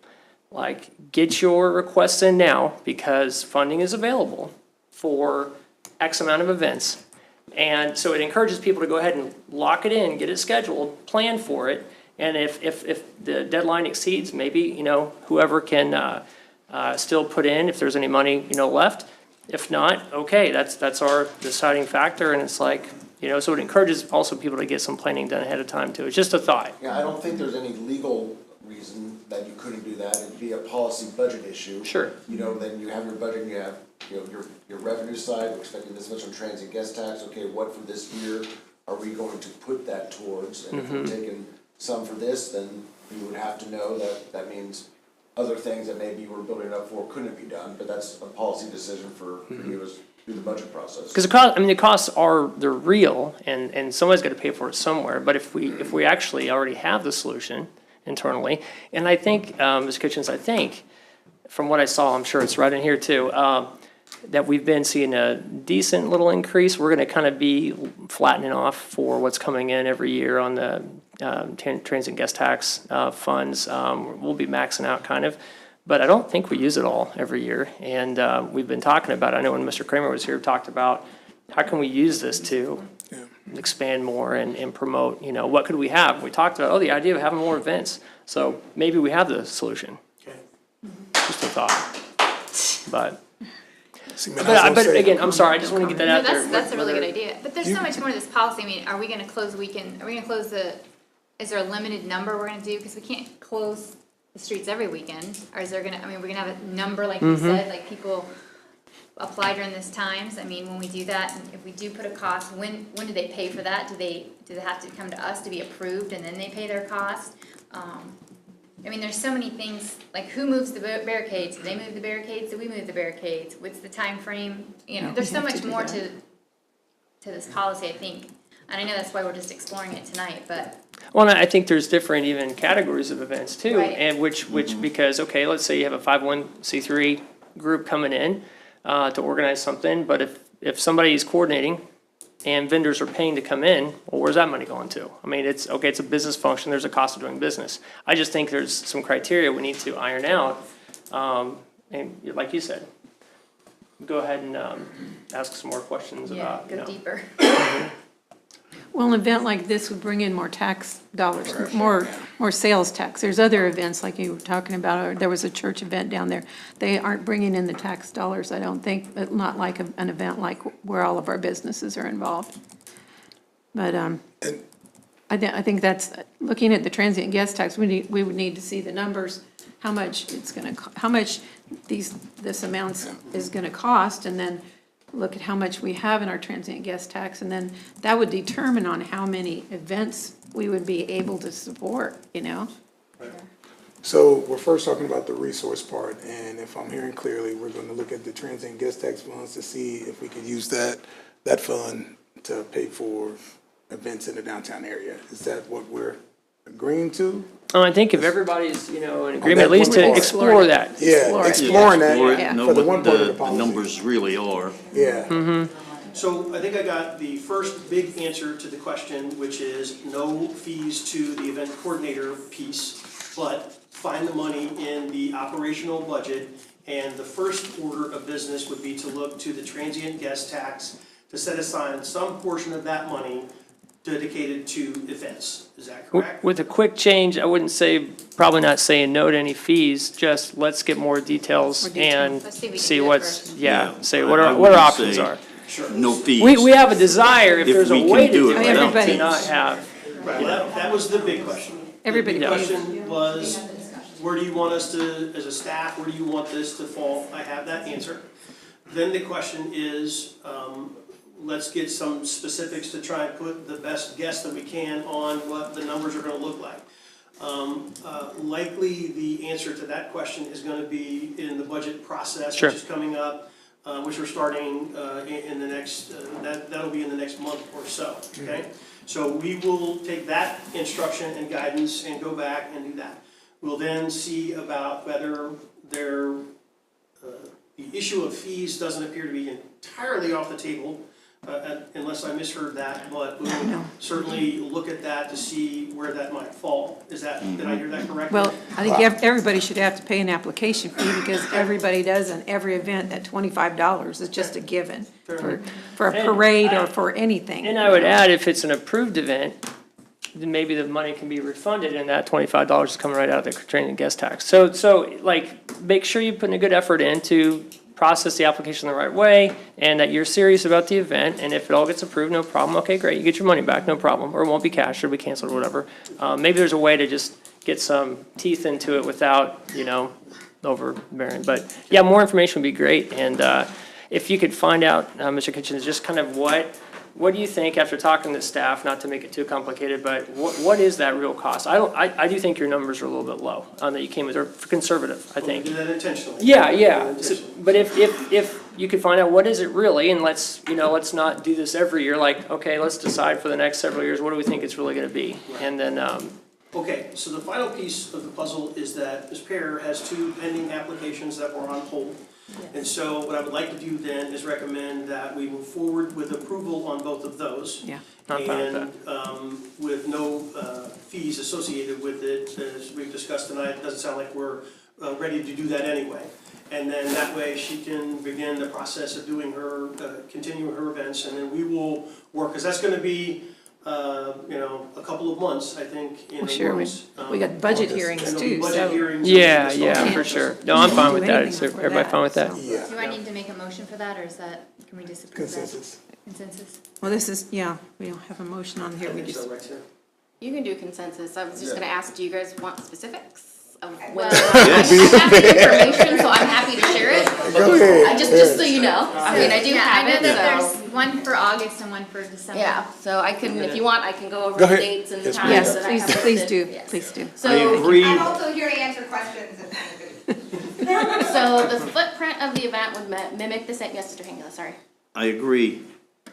like get your requests in now because funding is available for X amount of events. And so it encourages people to go ahead and lock it in, get it scheduled, plan for it. And if the deadline exceeds, maybe, whoever can still put in, if there's any money, left. If not, okay, that's our deciding factor. And it's like, so it encourages also people to get some planning done ahead of time too. It's just a thought. Yeah, I don't think there's any legal reason that you couldn't do that. It'd be a policy budget issue. Sure. Then you have your budget, and you have, your revenue side, we're expecting this much on transient guest tax. Okay, what for this year are we going to put that towards? And if we're taking some for this, then you would have to know that means other things that maybe you were building up for couldn't be done, but that's a policy decision for you as through the budget process. Because the costs they're real, and somebody's got to pay for it somewhere. But if we actually already have the solution internally, and I think, Ms. Kitchens, from what I saw, I'm sure it's right in here too, that we've been seeing a decent little increase. We're going to kind of be flattening off for what's coming in every year on the transient guest tax funds. We'll be maxing out kind of. But I don't think we use it all every year. And we've been talking about, I know when Mr. Kramer was here, talked about how can we use this to expand more and promote, what could we have? We talked about, the idea of having more events. So maybe we have the solution. Okay. Just a thought. But Again, I'm sorry, I just want to get that out there. That's a really good idea. But there's so much more to this policy. I mean, are we gonna close weekend, are we gonna close is there a limited number we're gonna do? Because we can't close the streets every weekend. Or is there we're gonna have a number, like you said, like people apply during this times? I mean, when we do that, and if we do put a cost, when do they pay for that? Do they have to come to us to be approved and then they pay their cost? I mean, there's so many things, like who moves the barricades? Do they move the barricades? Do we move the barricades? What's the time frame? There's so much more to this policy, I think. And I know that's why we're just exploring it tonight, but. Well, and I think there's different even categories of events too. Right. And which because, okay, let's say you have a 501c3 group coming in to organize something, but if somebody's coordinating and vendors are paying to come in, well, where's that money going to? I mean, it's a business function, there's a cost of doing business. I just think there's some criteria we need to iron out. And like you said, go ahead and ask some more questions about, go deeper. Well, an event like this would bring in more tax dollars, more sales tax. There's other events like you were talking about, or there was a church event down there. They aren't bringing in the tax dollars, I don't think, but not like an event like where all of our businesses are involved. But I think that's, looking at the transient guest tax, we would need to see the numbers, how much this amount is gonna cost, and then look at how much we have in our transient guest tax, and then that would determine on how many events we would be able to support, So we're first talking about the resource part, and if I'm hearing clearly, we're gonna look at the transient guest tax funds to see if we could use that fund to pay for events in the downtown area. Is that what we're agreeing to? I think if everybody's, in agreement, at least to explore that. Yeah, exploring that Yeah. for the one part of the policy. numbers really are. Yeah. So I think I got the first big answer to the question, which is no fees to the event coordinator piece, but find the money in the operational budget. And the first order of business would be to look to the transient guest tax to set aside some portion of that money dedicated to events. Is that correct? With a quick change, I wouldn't say, probably not saying no to any fees, just let's get more details and Let's see if we can see do it what's, first. say I what our wouldn't options say are. No fees. We have a desire, if If there's a we way can to do do it it, without to fees. not have. Right, well, that was the big question. Everybody The pays. question was, where do you want us to, as a staff, where do you want this to fall? I have that answer. Then the question is, let's get some specifics to try and put the best guess that we can on what the numbers are gonna look like. Likely, the answer to that question is gonna be in the budget process, Sure. which is coming up, which we're starting in the next, that'll be in the next month or so, okay? So we will take that instruction and guidance and go back and do that. We'll then see about whether the issue of fees doesn't appear to be entirely off the table. unless I misheard that, but we will certainly look at that to see where that might fall. Did I hear that correctly? Well, I think everybody should have to pay an application fee because everybody does in every event at $25 is just a given for a parade or for anything. And I would add, if it's an approved event, then maybe the money can be refunded and that $25 is coming right out of the training and guest tax. So like, make sure you put a good effort in to process the application the right way and that you're serious about the event. And if it all gets approved, no problem. Okay, great. You get your money back, no problem. Or it won't be cashed, it'll be canceled or whatever. Maybe there's a way to just get some teeth into it without, overbearing. But yeah, more information would be great. And if you could find out, Mr. Kitchens, just kind of what do you think after talking to staff, not to make it too complicated, but what is that real cost? I do think your numbers are a little bit low, that you came with, or conservative, I think. We did that intentionally. Yeah. But if you could find out what is it really, and let's not do this every year, like, okay, let's decide for the next several years, what do we think it's really gonna be? And then, Okay, so the final piece of the puzzle is that Ms. Pear has 2 pending applications that were on hold. And so what I would like to do then is recommend that we move forward with approval on both of those. Yeah. I'm fine with And with no fees associated with it, as we've discussed tonight, it doesn't sound like we're ready to do that anyway. And then that way she can begin the process of doing continuing her events, and then we will work, because that's gonna be, a couple of months, I think, in the Sure, works. we got budget hearings And there'll be too, budget so. hearings. yeah, for sure. No, I'm fine with that. Is Do anything for everybody that, fine with that? so. Yeah, Do I need to make a motion for that, or can we just approve that? consensus. Consensus? Well, we don't have a motion on here, I we think just, so, right, Sarah? You can do consensus. I was just gonna ask, do you guys want specifics of Well, whether? I have the information, so I'm happy to share it. Go ahead. Just so you know. I mean, I do Yeah, have I know it, that so. there's one for August and one for December. Yeah, so I can, if you want, I can go over Go the ahead. dates and Yes, times yes, that I have please listed. do, Yes. please do. I So, agree. I'm also here to answer questions if needed. so the footprint of the event would mimic the same, yes, Mr. Hengela, sorry. I agree.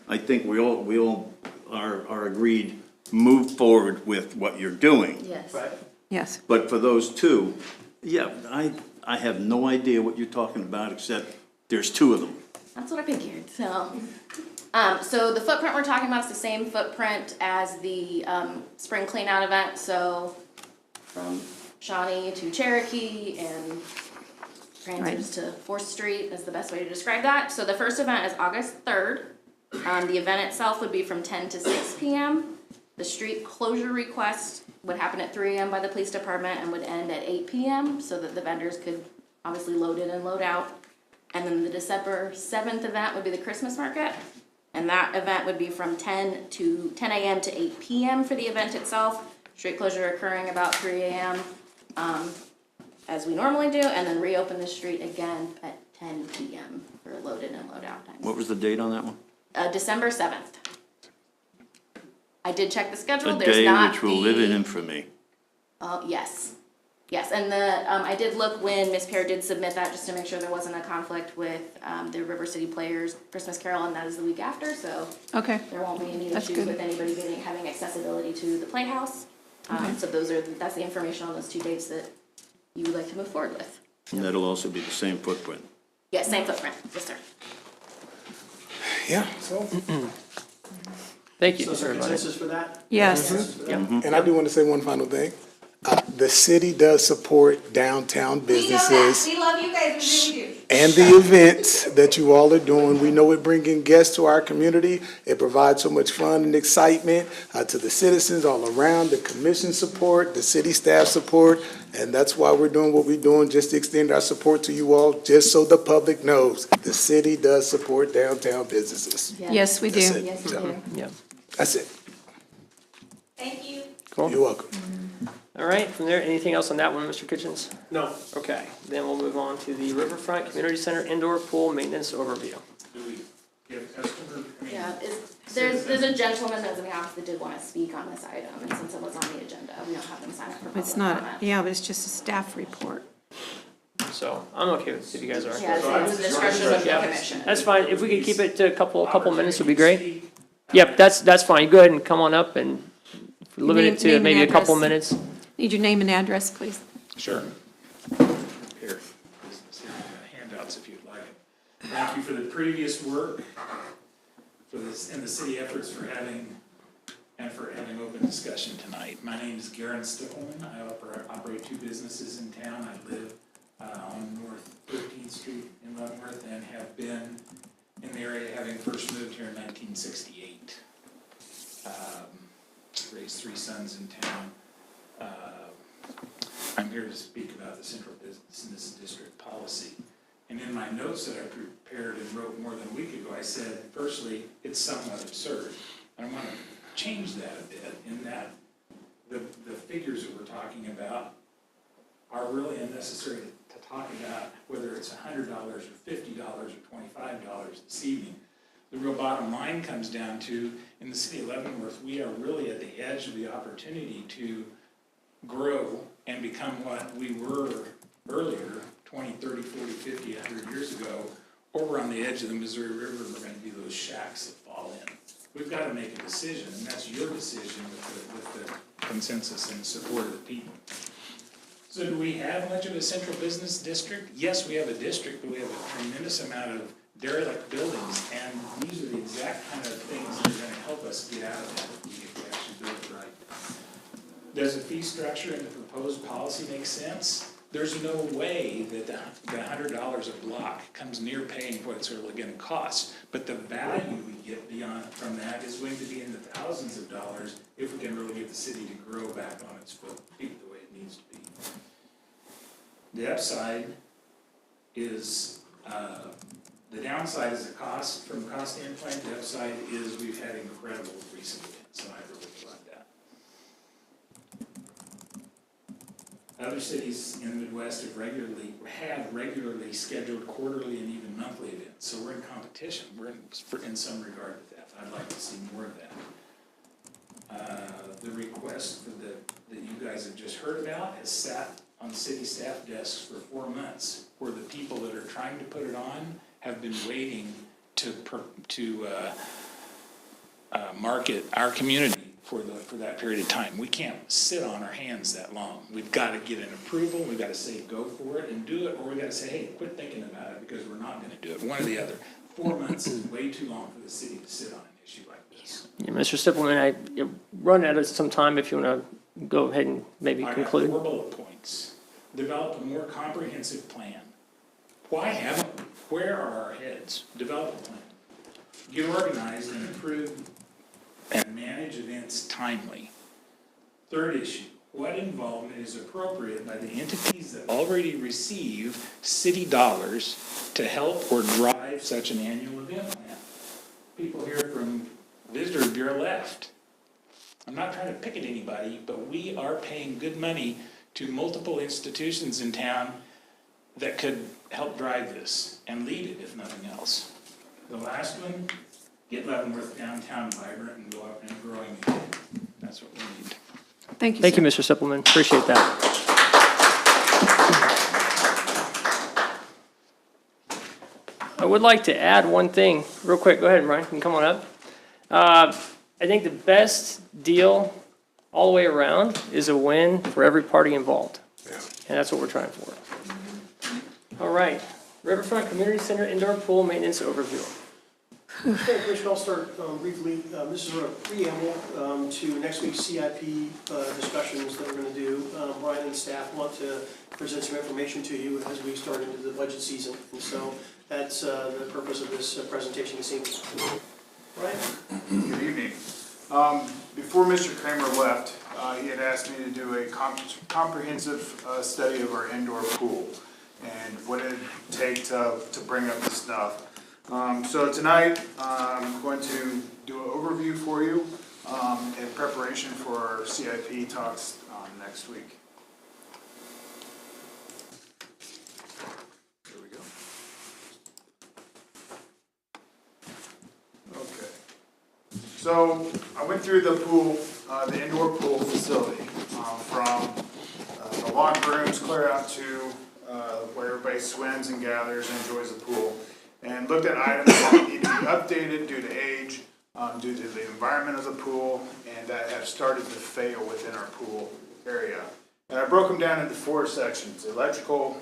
I think we all are agreed, move forward with what you're doing. Yes. Right. Yes, But for those 2, yeah, I have no idea what you're talking about, except there's 2 of them. That's what I figured, so. So the footprint we're talking about is the same footprint as the, spring cleanout event, so from Shawnee to Cherokee and transfers to 4th Street is the best way to describe that. So the first event is August 3rd. The event itself would be from 10 to 6 p.m. The street closure request would happen at 3 a.m. by the police department and would end at 8 p.m. so that the vendors could obviously load in and load out. And then the December 7th event would be the Christmas market. And that event would be from 10 a.m. to 8 p.m. for the event itself. Street closure occurring about 3 a.m. As we normally do, and then reopen the street again at 10 p.m. for load in and load out times. What was the date on that one? December 7th. I did check the schedule. A There's day not which will live in the. infamy. Yes. Yes, and I did look when Ms. Pear did submit that, just to make sure there wasn't a conflict with the River City Players Christmas Carol, and that is the week after, so okay, there won't be any That's issues good. with anybody having accessibility to the Playhouse. So that's the information on those 2 dates that you would like to move forward with. And that'll also be the same footprint. Yes, same footprint, yes, sir. Yeah, so, Thank you, So is there everybody. consensus for that? yes, and I do want to say one final thing. The city does support downtown We know that. businesses We love you guys, we really do. and the events that you all are doing. We know it bringing guests to our community. It provides so much fun and excitement to the citizens all around, the commission support, the city staff support, and that's why we're doing what we're doing, just to extend our support to you all, just so the public knows. The city does support downtown businesses. yes, we do. That's it. Yes, we So, do. Yeah, That's it. Thank you. cool. You're welcome. All right, from there, anything else on that one, Mr. Kitchens? No. Okay, then we'll move on to the Riverfront Community Center Indoor Pool Maintenance Overview. Yeah, there's a gentleman that's in the office that did want to speak on this item, and since it was on the agenda, we don't have them sign up for public It's not, comment. yeah, but it's just a staff report. So I'm okay with it if you guys are. Yeah, it's the discretion of the Yeah, commission. that's fine. If we could keep it to a couple minutes would be great. Yep, that's fine. Go ahead and come on up and limit it to Name and maybe a couple address. minutes. Need your name and address, please. Sure. Here, handouts if you'd like it. Thank you for the previous work. for this, and the city efforts for having open discussion tonight. My name is Garen Stippleman. I operate 2 businesses in town. I live on North 13th Street in Leavenworth and have been in the area having first moved here in 1968. Raised 3 sons in town. I'm here to speak about the Central Business District policy. And in my notes that I prepared and wrote more than a week ago, I said, firstly, it's somewhat absurd. And I want to change that a bit in that the figures that we're talking about are really unnecessary to talk about whether it's $100 or $50 or $25 this evening. The real bottom line comes down to, in the city of Leavenworth, we are really at the edge of the opportunity to grow and become what we were earlier, 20, 30, 40, 50, 100 years ago, or we're on the edge of the Missouri River and we're going to be those shacks that fall in. We've got to make a decision, and that's your decision with the consensus and support of the people. So do we have much of a central business district? Yes, we have a district, but we have a tremendous amount of derelict buildings, and these are the exact kind of things that are going to help us get out of that if we actually build it right. Does the fee structure in the proposed policy make sense? There's no way that the $100 a block comes near paying what it's really going to cost. But the value we get beyond from that is going to be in the thousands of dollars if we can really get the city to grow back on its feet the way it needs to be. The upside is, the downside is the cost. From a cost standpoint, the upside is we've had incredible recent events, so I really like that. Other cities in the Midwest have regularly scheduled quarterly and even monthly events, so we're in competition. We're in some regard with that. I'd like to see more of that. The request that you guys have just heard about has sat on city staff desks for 4 months, where the people that are trying to put it on have been waiting to market our community for that period of time. We can't sit on our hands that long. We've got to get an approval, we've got to say go for it and do it, or we've got to say, hey, quit thinking about it because we're not going to do it. One or the other. 4 months is way too long for the city to sit on an issue like this. Yeah, Mr. Stippleman, I run out of some time if you want to go ahead and maybe conclude. I got 4 bullet points. Develop a more comprehensive plan. Why haven't we? Where are our heads? Develop a plan. Get organized and improve and manage events timely. Third issue, what involvement is appropriate by the entities that already receive city dollars to help or drive such an annual event plan? People here from Visitor Bureau left. I'm not trying to pick at anybody, but we are paying good money to multiple institutions in town that could help drive this and lead it, if nothing else. The last one, get Leavenworth downtown vibrant and go up and growing again. That's what we need. Thank you, Thank you, sir. Mr. Stippleman. Appreciate that. I would like to add one thing real quick. Go ahead, Brian. You can come on up. I think the best deal all the way around is a win for every party involved. And that's what we're trying for. All right. Riverfront Community Center Indoor Pool Maintenance Overview. Okay, Commissioner, I'll start briefly. This is a preamble to next week's CIP discussions that we're going to do. Brian and staff want to present some information to you as we start into the budget season. And so that's the purpose of this presentation this evening. Brian? Good evening. Before Mr. Kramer left, he had asked me to do a comprehensive study of our indoor pool and what it would take to bring up the stuff. So tonight, I'm going to do an overview for you in preparation for our CIP talks next week. There we go. Okay. So I went through the pool, the indoor pool facility, from the locker rooms clear out to where everybody swims and gathers and enjoys the pool, and looked at items that need to be updated due to age, due to the environment of the pool, and that have started to fail within our pool area. And I broke them down into 4 sections: electrical,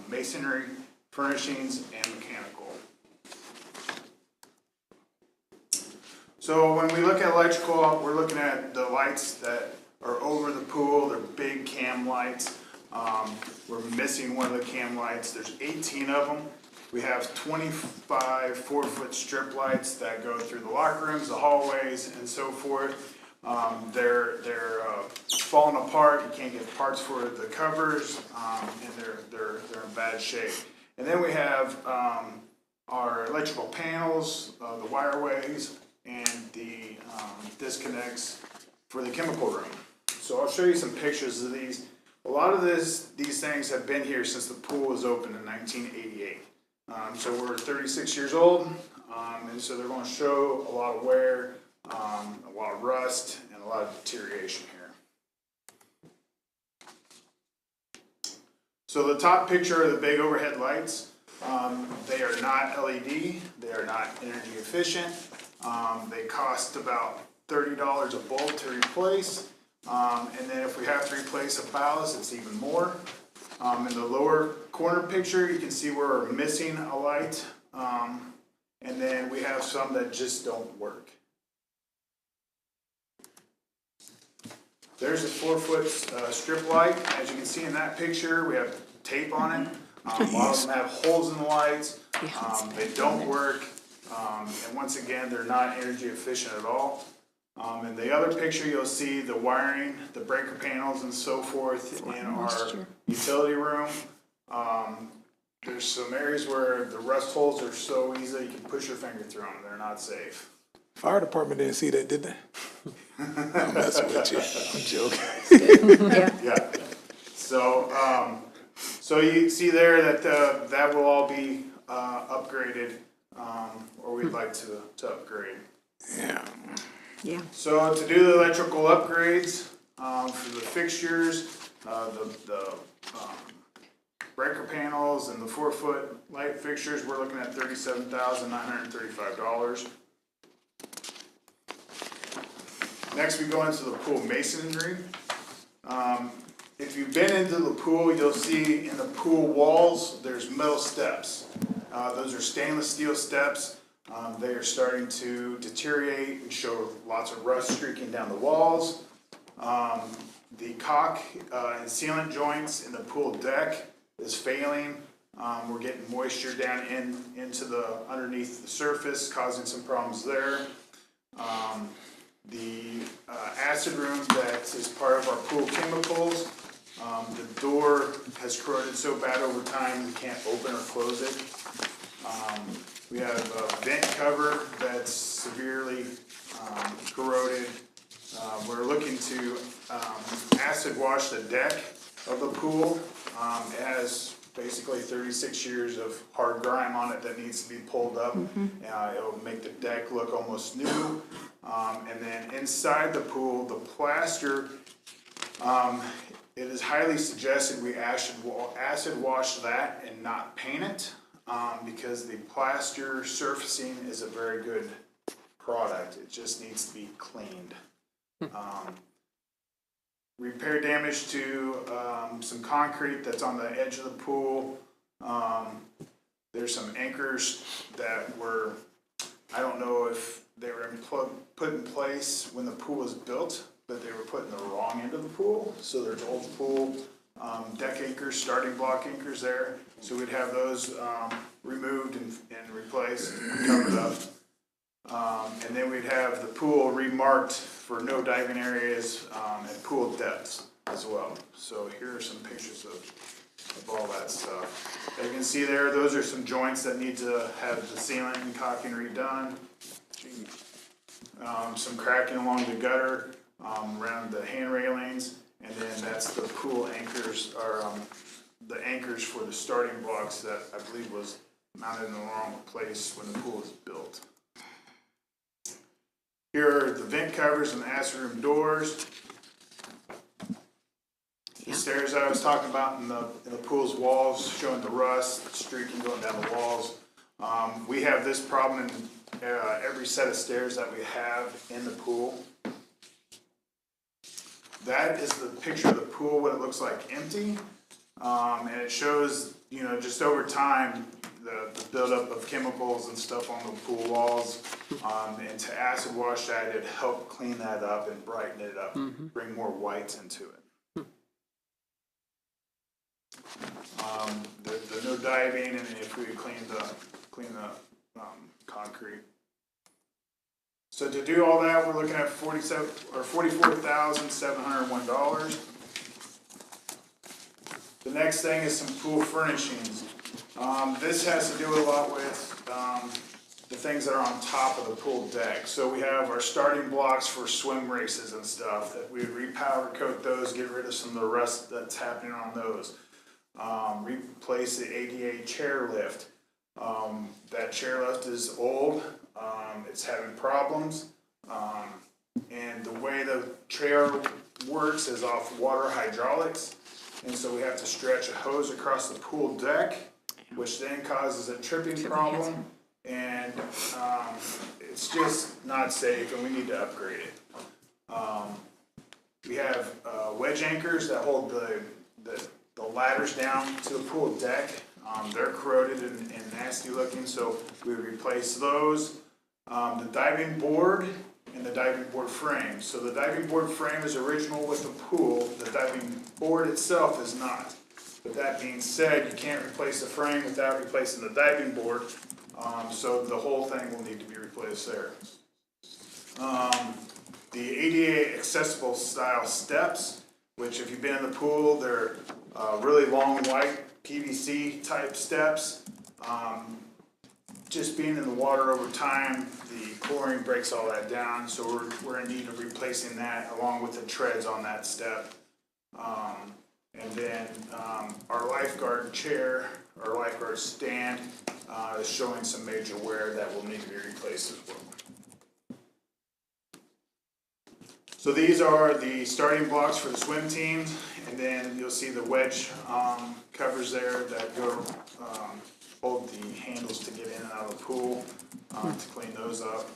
masonry, furnishings, and mechanical. So when we look at electrical, we're looking at the lights that are over the pool. They're big cam lights. We're missing one of the cam lights. There's 18 of them. We have 25 4-foot strip lights that go through the locker rooms, the hallways, and so forth. They're falling apart. You can't get parts for the covers, and they're in bad shape. And then we have our electrical panels, the wireways, and the disconnects for the chemical room. So I'll show you some pictures of these. A lot of these things have been here since the pool was opened in 1988. So we're 36 years old, and so they're going to show a lot of wear, a lot of rust, and a lot of deterioration here. So the top picture are the big overhead lights. They are not LED. They are not energy efficient. They cost about $30 a bulb to replace. And then if we have to replace a ballast, it's even more. In the lower corner picture, you can see we're missing a light. And then we have some that just don't work. There's a 4-foot strip light. As you can see in that picture, we have tape on it. A lot of them have holes in the lights. They don't work. And once again, they're not energy efficient at all. In the other picture, you'll see the wiring, the breaker panels, and so forth in our utility room. There's some areas where the rust holes are so easy you can push your finger through them. They're not safe. Fire department didn't see that, did they? I'm messing with you. I'm joking. Yeah. So you see there that that will all be upgraded, or we'd like to upgrade. Yeah. Yeah. So to do the electrical upgrades for the fixtures, the breaker panels and the 4-foot light fixtures, we're looking at $37,935. Next, we go into the pool masonry. If you've been into the pool, you'll see in the pool walls, there's metal steps. Those are stainless steel steps. They are starting to deteriorate and show lots of rust streaking down the walls. The caulk and sealant joints in the pool deck is failing. We're getting moisture down into the underneath the surface, causing some problems there. The acid room that is part of our pool chemicals, the door has corroded so bad over time we can't open or close it. We have a vent cover that's severely corroded. We're looking to acid wash the deck of the pool. It has basically 36 years of hard grime on it that needs to be pulled up. It'll make the deck look almost new. And then inside the pool, the plaster, it is highly suggested we acid wash that and not paint it, because the plaster surfacing is a very good product. It just needs to be cleaned. Repair damage to some concrete that's on the edge of the pool. There's some anchors that were, I don't know if they were put in place when the pool was built, but they were put in the wrong end of the pool. So there's old pool deck anchors, starting block anchors there. So we'd have those removed and replaced, covered up. And then we'd have the pool remarked for no diving areas and pool depths as well. So here are some pictures of all that stuff. As you can see there, those are some joints that need to have the sealant and caulking redone. Some cracking along the gutter, around the hand railings, and then that's the pool anchors, or the anchors for the starting blocks that I believe was mounted in the wrong place when the pool was built. Here are the vent covers and the acid room doors. The stairs I was talking about in the pool's walls, showing the rust, streaking going down the walls. We have this problem in every set of stairs that we have in the pool. That is the picture of the pool, what it looks like empty. And it shows, just over time, the buildup of chemicals and stuff on the pool walls. And to acid wash that, it'd help clean that up and brighten it up, bring more whites into it. There's no diving, and if we clean the concrete. So to do all that, we're looking at $44,701. The next thing is some pool furnishings. This has to do a lot with the things that are on top of the pool deck. So we have our starting blocks for swim races and stuff that we would repowder coat those, get rid of some of the rust that's happening on those. Replace the ADA chairlift. That chairlift is old, it's having problems, and the way the chair works is off water hydraulics, and so we have to stretch a hose across the pool deck, which then causes a tripping problem, and it's just not safe, and we need to upgrade it. We have wedge anchors that hold the ladders down to the pool deck. They're corroded and nasty looking, so we replace those. The diving board and the diving board frame. So the diving board frame is original with the pool. The diving board itself is not. But that being said, you can't replace the frame without replacing the diving board. So the whole thing will need to be replaced there. The ADA accessible style steps, which if you've been in the pool, they're really long white PVC type steps. Just being in the water over time, the chlorine breaks all that down, so we're in need of replacing that along with the treads on that step. And then our lifeguard chair, our lifeguard stand is showing some major wear that will need to be replaced as well. So these are the starting blocks for the swim teams, and then you'll see the wedge covers there that go hold the handles to get in and out of the pool to clean those up.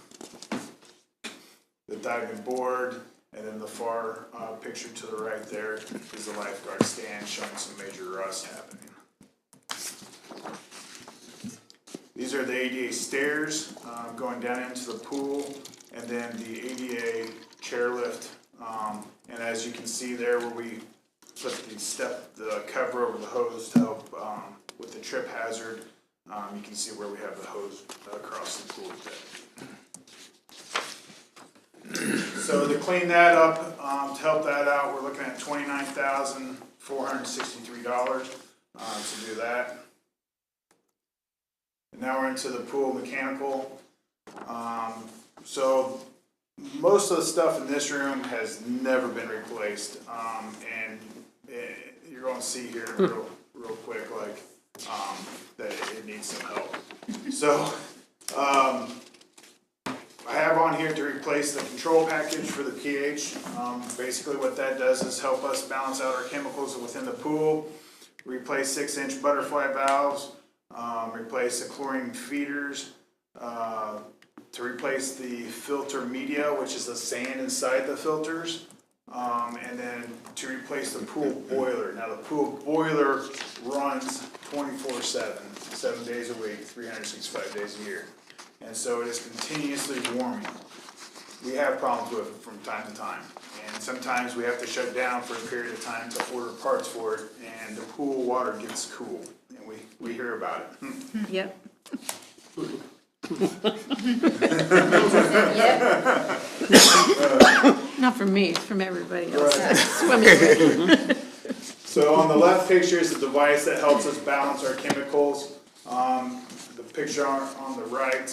The diving board, and then the far picture to the right there is the lifeguard stand showing some major rust happening. These are the ADA stairs going down into the pool, and then the ADA chairlift. And as you can see there where we put the cover over the hose to help with the trip hazard, you can see where we have the hose across the pool deck. So to clean that up, to help that out, we're looking at $29,463 to do that. And now we're into the pool mechanical. So most of the stuff in this room has never been replaced, and you're going to see here real quick, like that it needs some help. So I have on here to replace the control package for the pH. Basically what that does is help us balance out our chemicals within the pool, replace 6-inch butterfly valves, replace the chlorine feeders, to replace the filter media, which is the sand inside the filters, and then to replace the pool boiler. Now the pool boiler runs 24/7, 7 days a week, 365 days a year. And so it is continuously warming. We have problems with it from time to time. And sometimes we have to shut down for a period of time to order parts for it, and the pool water gets cool, and we hear about it. Yep. Not from me, it's from everybody else. Swimming. So on the left picture is the device that helps us balance our chemicals. The picture on the right,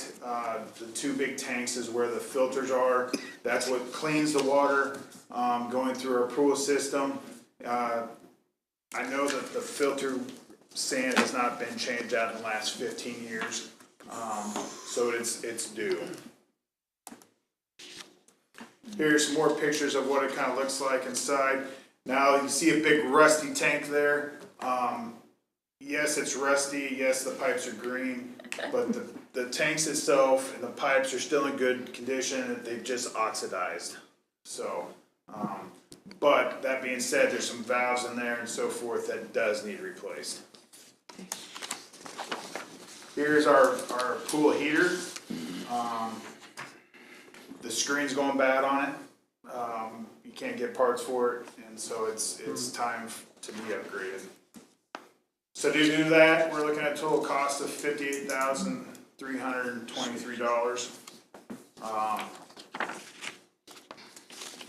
the two big tanks is where the filters are. That's what cleans the water going through our pool system. I know that the filter sand has not been changed out in the last 15 years, so it's due. Here's some more pictures of what it kind of looks like inside. Now you see a big rusty tank there. Yes, it's rusty. Yes, the pipes are green, but the tanks itself and the pipes are still in good condition. They've just oxidized. So, but that being said, there's some valves in there and so forth that does need replaced. Here's our pool heater. The screen's going bad on it. You can't get parts for it, and so it's time to be upgraded. So to do that, we're looking at a total cost of $58,323.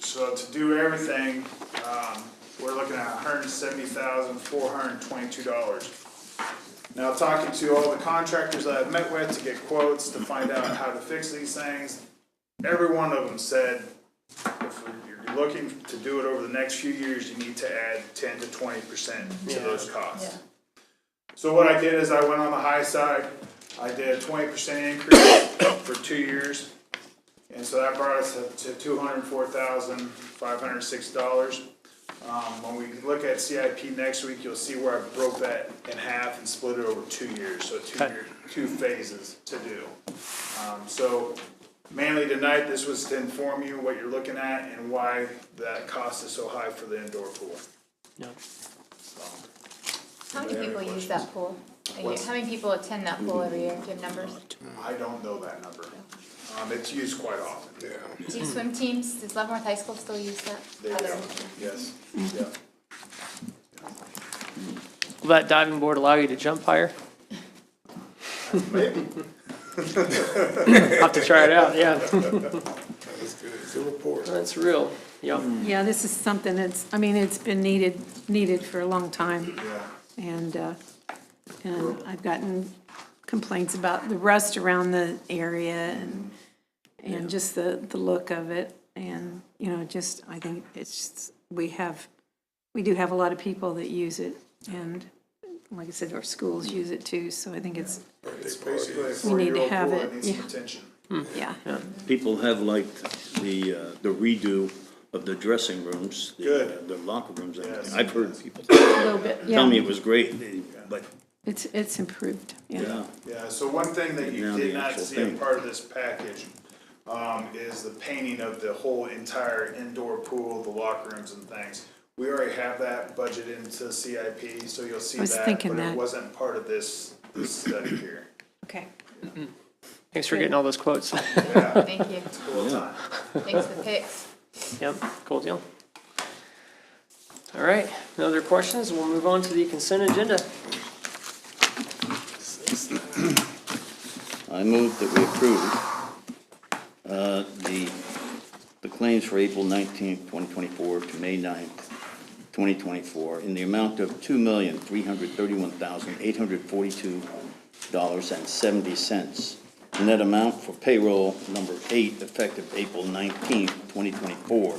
So to do everything, we're looking at $170,422. Now, talking to all the contractors that I've met with to get quotes to find out how to fix these things, every one of them said, if you're looking to do it over the next few years, you need to add 10 to 20% to those costs. Yeah. So what I did is I went on the high side. I did a 20% increase for 2 years. And so that brought us up to $204,506. When we look at CIP next week, you'll see where I broke that in half and split it over 2 years. So two phases to do. So mainly tonight, this was to inform you what you're looking at and why that cost is so high for the indoor pool. Yeah. How many people use that pool? How many people attend that pool every year? Do you have numbers? I don't know that number. It's used quite often. Yeah. Do you swim teams? Does Leavenworth High School still use that? They do, yes, yeah. Will that diving board allow you to jump higher? Maybe. I'll have to try it out, yeah. That's good. It's a report. That's real, yeah. Yeah, this is something that's, I mean, it's been needed for a long time. Yeah. And I've gotten complaints about the rust around the area and just the look of it. And, you know, just, I think it's just, we do have a lot of people that use it. And like I said, our schools use it too. So I think it's, It's basically a we need to 4-year-old have pool it, that needs yeah. some attention. yeah. People have liked the redo of the dressing rooms. Good. The locker rooms. Yes. I've heard people A little bit, tell me yeah. it was great, but It's improved, yeah. yeah. Yeah, so one thing that you Now did the not actual see a thing. part of this package is the painting of the whole entire indoor pool, the locker rooms and things. We already have that budgeted into CIP, so you'll see I was that, thinking but it that. wasn't part of this study here. Okay. Thanks for getting all those quotes. Yeah, Thank you. cool time. Thanks for the pics. Yep, cool deal. All right, no other questions? We'll move on to the consent agenda. I move that we approve the claims for April 19th, 2024 to May 9th, 2024 in the amount of $2,331,842.70. The net amount for payroll number 8 effective April 19th, 2024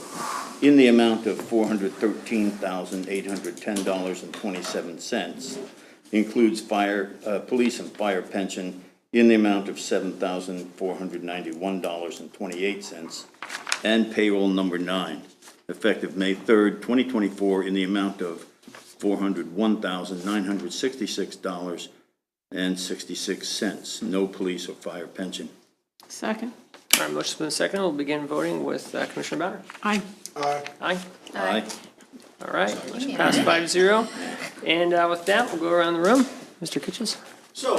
in the amount of $413,810.27. Includes police and fire pension in the amount of $7,491.28, and payroll number 9, effective May 3rd, 2024, in the amount of $401,966.66. No police or fire pension. Second. All right, motion's been seconded. We'll begin voting with Commissioner Bowder. Aye. Aye. Aye. All right, motion passed 5-0. And with that, we'll go around the room. Mr. Kitchens? So,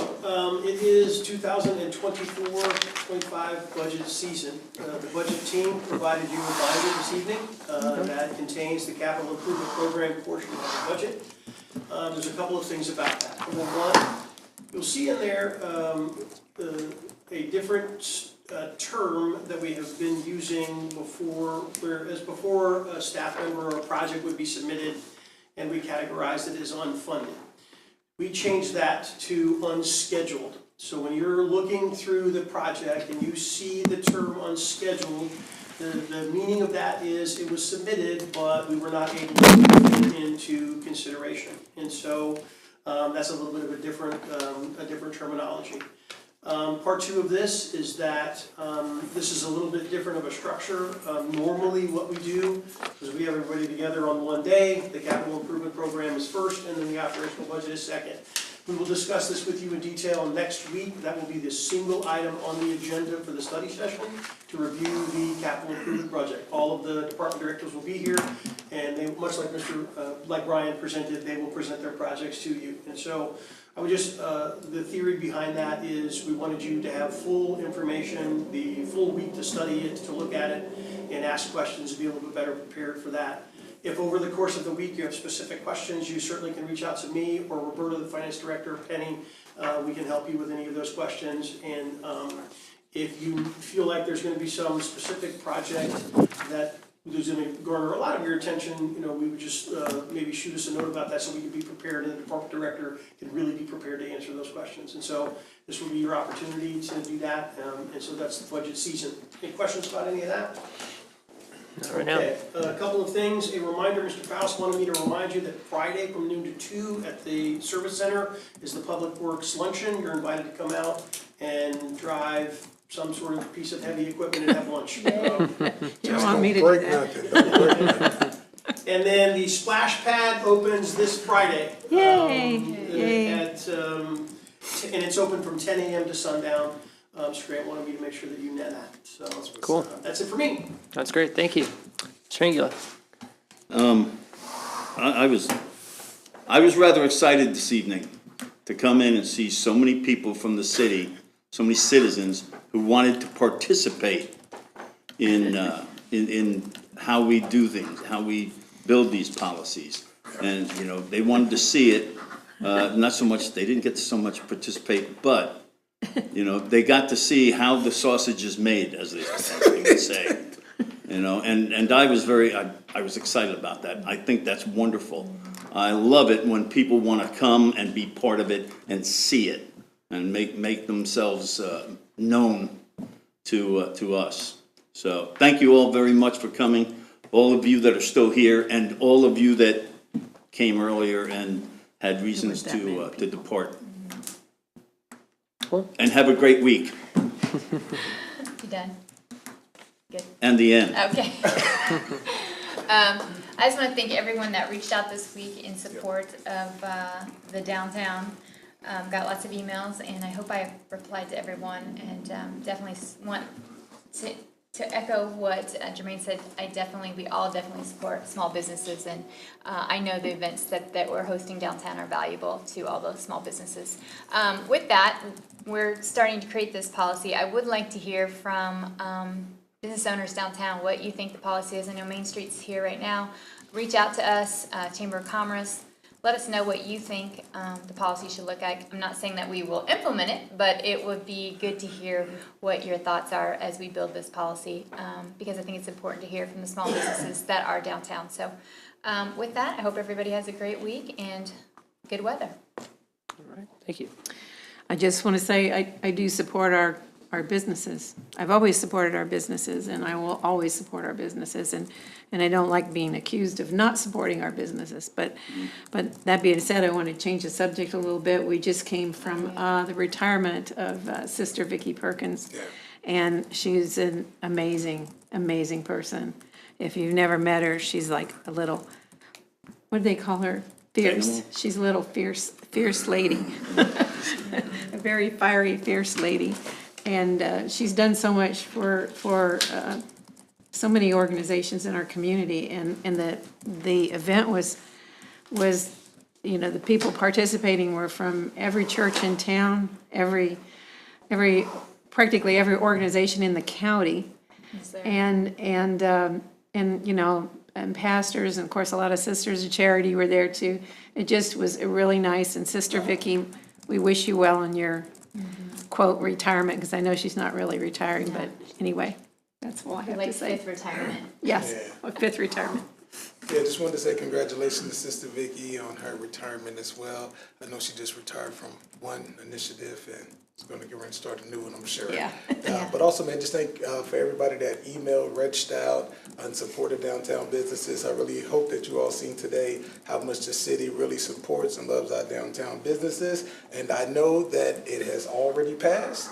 it is 2024-25 budget season. The budget team provided you a binder this evening that contains the capital improvement program portion of the budget. There's a couple of things about that. Number one, you'll see in there a different term that we have been using before, whereas before a staff member or a project would be submitted and we categorized it as unfunded. We changed that to unscheduled. So when you're looking through the project and you see the term unscheduled, the meaning of that is it was submitted, but we were not able to take it into consideration. And so that's a little bit of a different terminology. Part two of this is that this is a little bit different of a structure. Normally what we do is we have everybody together on one day. The capital improvement program is first, and then the operational budget is second. We will discuss this with you in detail next week. That will be the single item on the agenda for the study session to review the capital improvement project. All of the department directors will be here. And they, much like like Brian presented, they will present their projects to you. And so I would just, the theory behind that is we wanted you to have full information, the full week to study it, to look at it, and ask questions, to be a little bit better prepared for that. If over the course of the week you have specific questions, you certainly can reach out to me or Roberta, the finance director, Penny. We can help you with any of those questions. And if you feel like there's going to be some specific project that is going to garner a lot of your attention, you know, we would just maybe shoot us a note about that so we can be prepared, and the department director can really be prepared to answer those questions. And so this will be your opportunity to do that. And so that's the budget season. Any questions about any of that? Not right now. Okay, a couple of things. A reminder, Mr. Faust wanted me to remind you that Friday from noon to 2 at the service center is the Public Works Luncheon. You're invited to come out and drive some sort of piece of heavy equipment and have lunch. You don't want me to do that. And then the splash pad opens this Friday. Yay! And it's open from 10 a.m. to sundown. Mr. Grant wanted me to make sure that you know that. So Cool. That's it for me. That's great, thank you. Strangula. I was rather excited this evening to come in and see so many people from the city, so many citizens who wanted to participate in how we do things, how we build these policies. And, you know, they wanted to see it, not so much, they didn't get to so much participate, but, you know, they got to see how the sausage is made, as they would say. You know, and I was I was excited about that. I think that's wonderful. I love it when people want to come and be part of it and see it and make themselves known to us. So thank you all very much for coming, all of you that are still here and all of you that came earlier and had reasons to depart. Cool. And have a great week. You done? Good. And the end. Okay. I just want to thank everyone that reached out this week in support of the downtown. Got lots of emails, and I hope I replied to everyone, and definitely want to echo what Jermaine said. We all definitely support small businesses, and I know the events that we're hosting downtown are valuable to all those small businesses. With that, we're starting to create this policy. I would like to hear from business owners downtown what you think the policy is. I know Main Street's here right now. Reach out to us, Chamber of Commerce. Let us know what you think the policy should look like. I'm not saying that we will implement it, but it would be good to hear what your thoughts are as we build this policy, because I think it's important to hear from the small businesses that are downtown. So with that, I hope everybody has a great week and good weather. All right, thank you. I just want to say I do support our businesses. I've always supported our businesses, and I will always support our businesses. And I don't like being accused of not supporting our businesses. But that being said, I want to change the subject a little bit. We just came from the retirement of Sister Vicki Perkins, and she's an amazing, amazing person. If you've never met her, she's like a little, what do they call her? Fierce. Animal. She's a little fierce lady. A very fiery, fierce lady. And she's done so much for so many organizations in our community. And the event was, you know, the people participating were from every church in town, practically every organization in the county. And you know, and pastors, and of course, a lot of Sisters of Charity were there too. It just was really nice. And Sister Vicki, we wish you well in your quote retirement, because I know she's not really retiring, but anyway, that's all I have to say. Fifth retirement. Yes, fifth retirement. Yeah, just wanted to say congratulations to Sister Vicki on her retirement as well. I know she just retired from one initiative and is going to get ready to start a new one, I'm sure. Yeah. But also, man, just thank for everybody that emailed, reached out, and supported downtown businesses. I really hope that you all seen today how much the city really supports and loves our downtown businesses. And I know that it has already passed.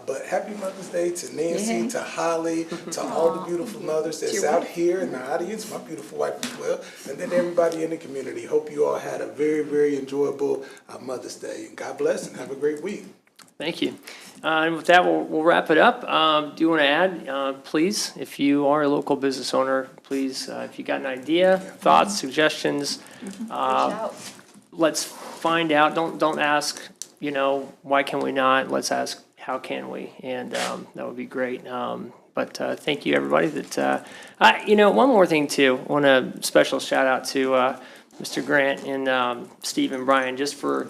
But happy Mother's Day to Nancy, to Holly, to all the beautiful mothers that's out here in the audience, my beautiful wife as well, and then everybody in the community. Hope you all had a very, very enjoyable Mother's Day. God bless and have a great week. Thank you. And with that, we'll wrap it up. Do you want to add, please, if you are a local business owner, please, if you got an idea, thoughts, suggestions, let's find out. Don't ask, why can we not? Let's ask, how can we? And that would be great. But thank you, everybody. One more thing, too. I want a special shout out to Mr. Grant and Steve and Brian, just for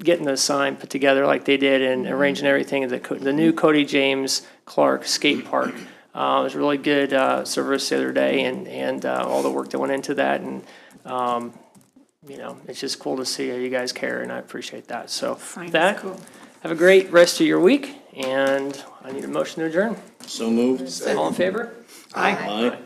getting the sign put together like they did and arranging everything at the new Cody James Clark Skate Park. It was a really good service the other day, and all the work that went into that. And, it's just cool to see how you guys care, and I appreciate that. So with that, have a great rest of your week, and I need a motion to adjourn. So moved. All in favor? Aye.